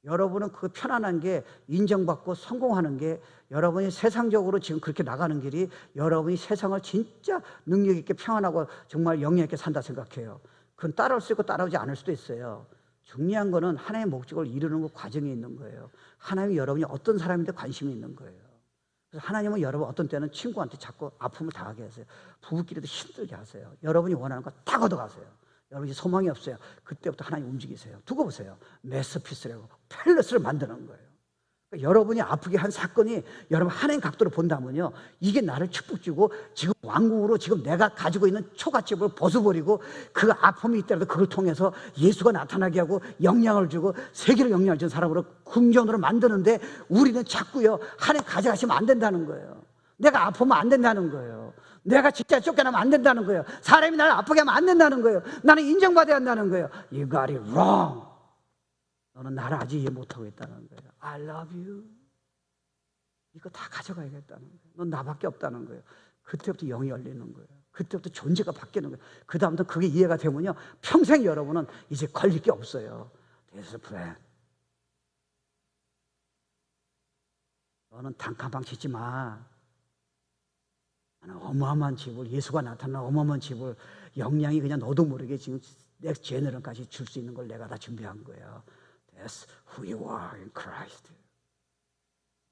여러분은 그 편안한 게 인정받고 성공하는 게 여러분이 세상적으로 지금 그렇게 나가는 길이 여러분이 세상을 진짜 능력 있게 평안하고 정말 영역 있게 산다 생각해요. 그건 따라올 수 있고 따라오지 않을 수도 있어요. 중요한 거는 하나님의 목적을 이루는 그 과정에 있는 거예요. 하나님이 여러분이 어떤 사람인데 관심이 있는 거예요. 그래서 하나님은 여러분 어떤 때는 친구한테 자꾸 아픔을 당하게 하세요. 부부끼리도 힘들게 하세요. 여러분이 원하는 거 다 걷어가세요. 여러분이 소망이 없어요. 그때부터 하나님 움직이세요. 두고 보세요. 메스피스라고 팰레스를 만드는 거예요. 그러니까 여러분이 아프게 한 사건이 여러분 하나님 각도로 본다면요, 이게 나를 축복 주고 지금 왕국으로 지금 내가 가지고 있는 초가집을 벗어버리고 그 아픔이 있더라도 그걸 통해서 예수가 나타나게 하고 영향을 주고 세계로 영향을 주는 사람으로 긍정으로 만드는데 우리는 자꾸요 하나님 가져가시면 안 된다는 거예요. 내가 아프면 안 된다는 거예요. 내가 직장 쫓겨나면 안 된다는 거예요. 사람이 나를 아프게 하면 안 된다는 거예요. 나는 인정받아야 한다는 거예요. You got it wrong. 너는 나를 아직 이해 못하고 있다는 거예요. I love you. 이거 다 가져가야겠다는 거예요. 넌 나밖에 없다는 거예요. 그때부터 영이 열리는 거예요. 그때부터 존재가 바뀌는 거예요. 그 다음부터 그게 이해가 되면요, 평생 여러분은 이제 걸릴 게 없어요. There's a plan. 너는 단칸방 짓지 마. 나는 어마어마한 집을, 예수가 나타난 어마어마한 집을 영양이 그냥 너도 모르게 지금 넥스트 제너런까지 줄 수 있는 걸 내가 다 준비한 거예요. That's who you are in Christ.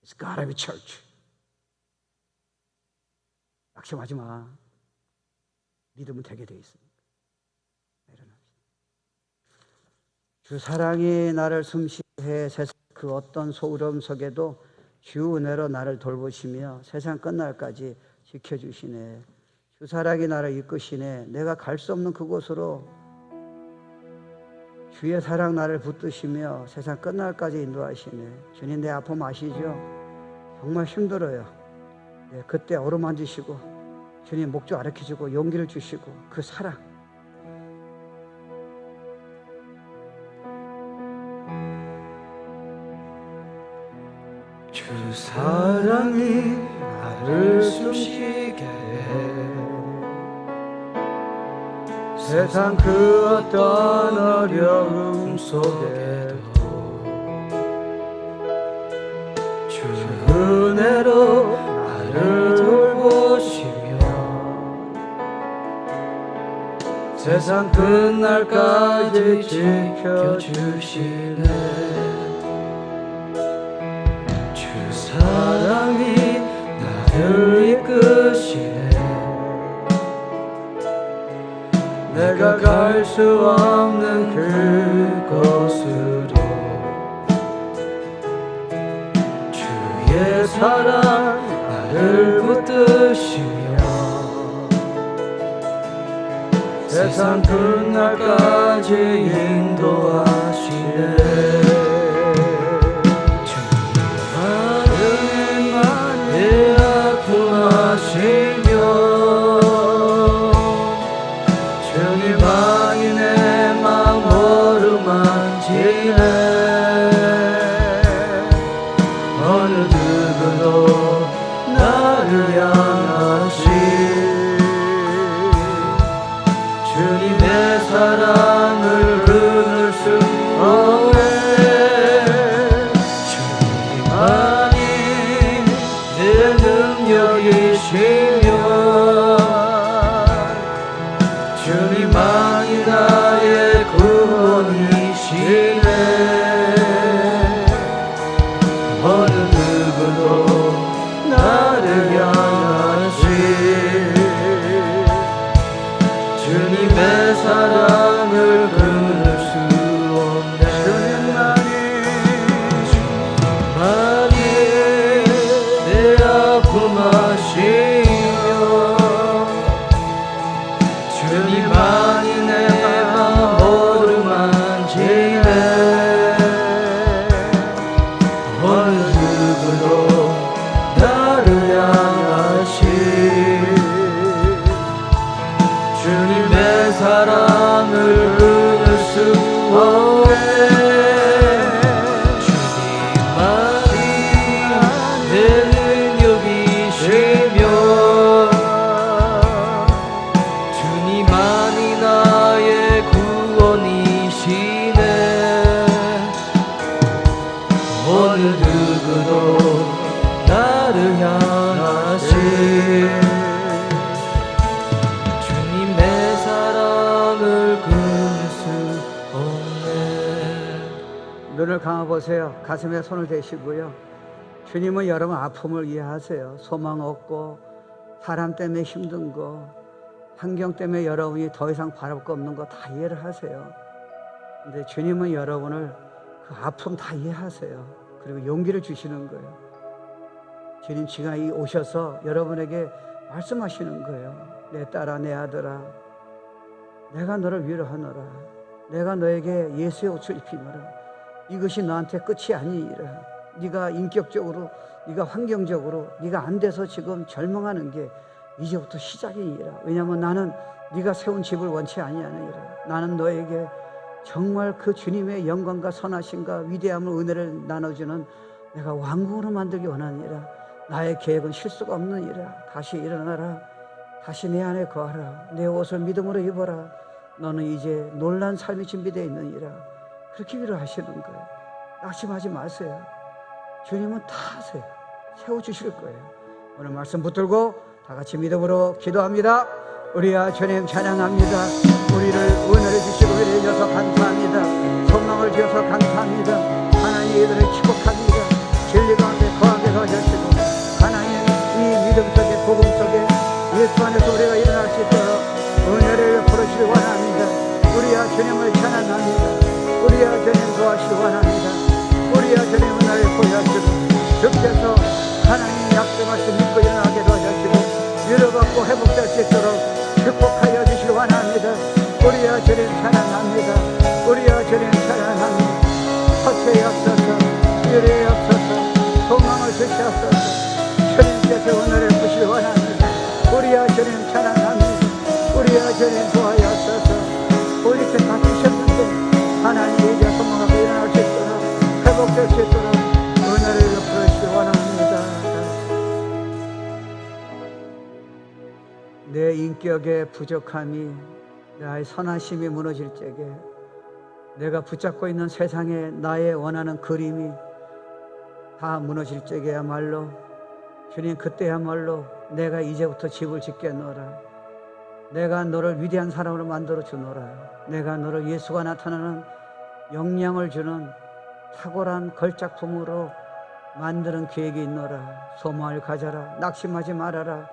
It's gotta be church. 낙심하지 마. 믿으면 되게 돼 있습니다. 주 사랑이 나를 숨쉬게 해 세상 그 어떤 소름 속에도 주 은혜로 나를 돌보시며 세상 끝날까지 지켜주시네. 주 사랑이 나를 이끄시네. 내가 갈 수 없는 그곳으로 주의 사랑 나를 붙드시며 세상 끝날까지 인도하시네. 주님, 내 아픔 아시죠? 정말 힘들어요. 네, 그때 어루만지시고 주님 목줄 가르쳐주고 용기를 주시고 그 사랑, 주 사랑이 나를 숨쉬게 해 세상 그 어떤 어려움 속에도 주 은혜로 나를 돌보시며 세상 끝날까지 지켜주시네. 주 사랑이 나를 이끄시네. 내가 갈 수 없는 그곳으로 주의 사랑 나를 붙드시며 세상 끝날까지 인도하시네. 주님만은 내 아픔 아시며 어느 누구도 나를 향하신 주님 내 사랑을 끊을 수 없네. 눈을 감아보세요. 가슴에 손을 대시고요. 주님은 여러분 아픔을 이해하세요. 소망 없고 사람 때문에 힘든 거, 환경 때문에 여러분이 더 이상 바랄 거 없는 거 다 이해를 하세요. 근데 주님은 여러분을 그 아픔 다 이해하세요. 그리고 용기를 주시는 거예요. 주님 지금 오셔서 여러분에게 말씀하시는 거예요. 내 딸아, 내 아들아, 내가 너를 위로하노라. 내가 너에게 예수의 옷을 입히노라. 이것이 너한테 끝이 아니니라. 네가 인격적으로, 네가 환경적으로 네가 안 돼서 지금 절망하는 게 이제부터 시작이니라. 왜냐하면 나는 네가 세운 집을 원치 아니하느니라. 나는 너에게 정말 그 주님의 영광과 선하심과 위대함을 은혜를 나눠주는 내가 왕국으로 만들기 원하니라. 나의 계획은 실수가 없느니라. 다시 일어나라. 다시 내 안에 거하라. 내 옷을 믿음으로 입어라. 너는 이제 놀란 삶이 준비되어 있느니라. 그렇게 위로하시는 거예요. 낙심하지 마세요. 주님은 다 아세요. 세워주실 거예요. 오늘 말씀 붙들고 다 같이 믿음으로 기도합니다. 우리야 주님 찬양합니다. 우리를 은혜를 주시고 위로해 주셔서 감사합니다. 소망을 주셔서 감사합니다. 하나님 이들을 축복합니다. 진리 가운데 거하게 하시고 하나님 이 믿음 속에 복음 속에 예수 안에서 우리가 일어날 수 있도록 은혜를 베풀어주시기 원합니다. 우리야 주님을 찬양합니다. 우리야 주님 도와주시기 원합니다. 우리야 주님 은혜를 보여주시고 주께서 하나님 약속하신 믿고 일어나게 도와주시고 위로받고 회복될 수 있도록 축복하여 주시기 원합니다. 우리야 주님 찬양합니다. 우리야 주님 찬양합니다. 허체에 없어서 위로에 없어서 소망을 주시옵소서. 주님께서 은혜를 부시기 원합니다. 우리야 주님 찬양합니다. 우리야 주님 도와주옵소서. 우리 때 다 주셨는데 하나님 이제 소망하고 일어날 수 있도록 회복될 수 있도록 은혜를 베풀어주시기 원합니다. 내 인격의 부족함이 나의 선하심이 무너질 적에 내가 붙잡고 있는 세상에 나의 원하는 그림이 다 무너질 적에야말로 주님 그때야말로 내가 이제부터 집을 짓겠노라. 내가 너를 위대한 사람으로 만들어 주노라. 내가 너를 예수가 나타나는 영향을 주는 탁월한 걸작품으로 만드는 계획이 있노라. 소망을 가져라. 낙심하지 말아라.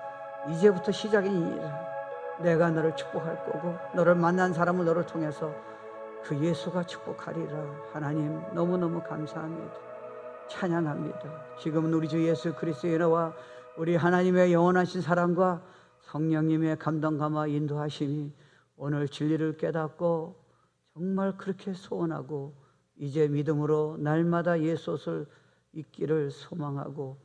이제부터 시작이니라. 내가 너를 축복할 거고 너를 만난 사람을 너를 통해서 그 예수가 축복하리라. 하나님 너무너무 감사합니다. 찬양합니다. 지금은 우리 주 예수 그리스도의 은혜와 우리 하나님의 영원하신 사랑과 성령님의 감동감화 인도하심이 오늘 진리를 깨닫고 정말 그렇게 소원하고 이제 믿음으로 날마다 예수 옷을 입기를 소망하고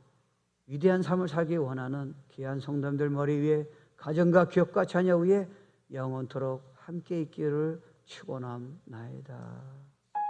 위대한 삶을 살기 원하는 귀한 성도님들 머리 위에 가정과 기업과 자녀 위에 영원토록 함께 있기를 축원합나이다.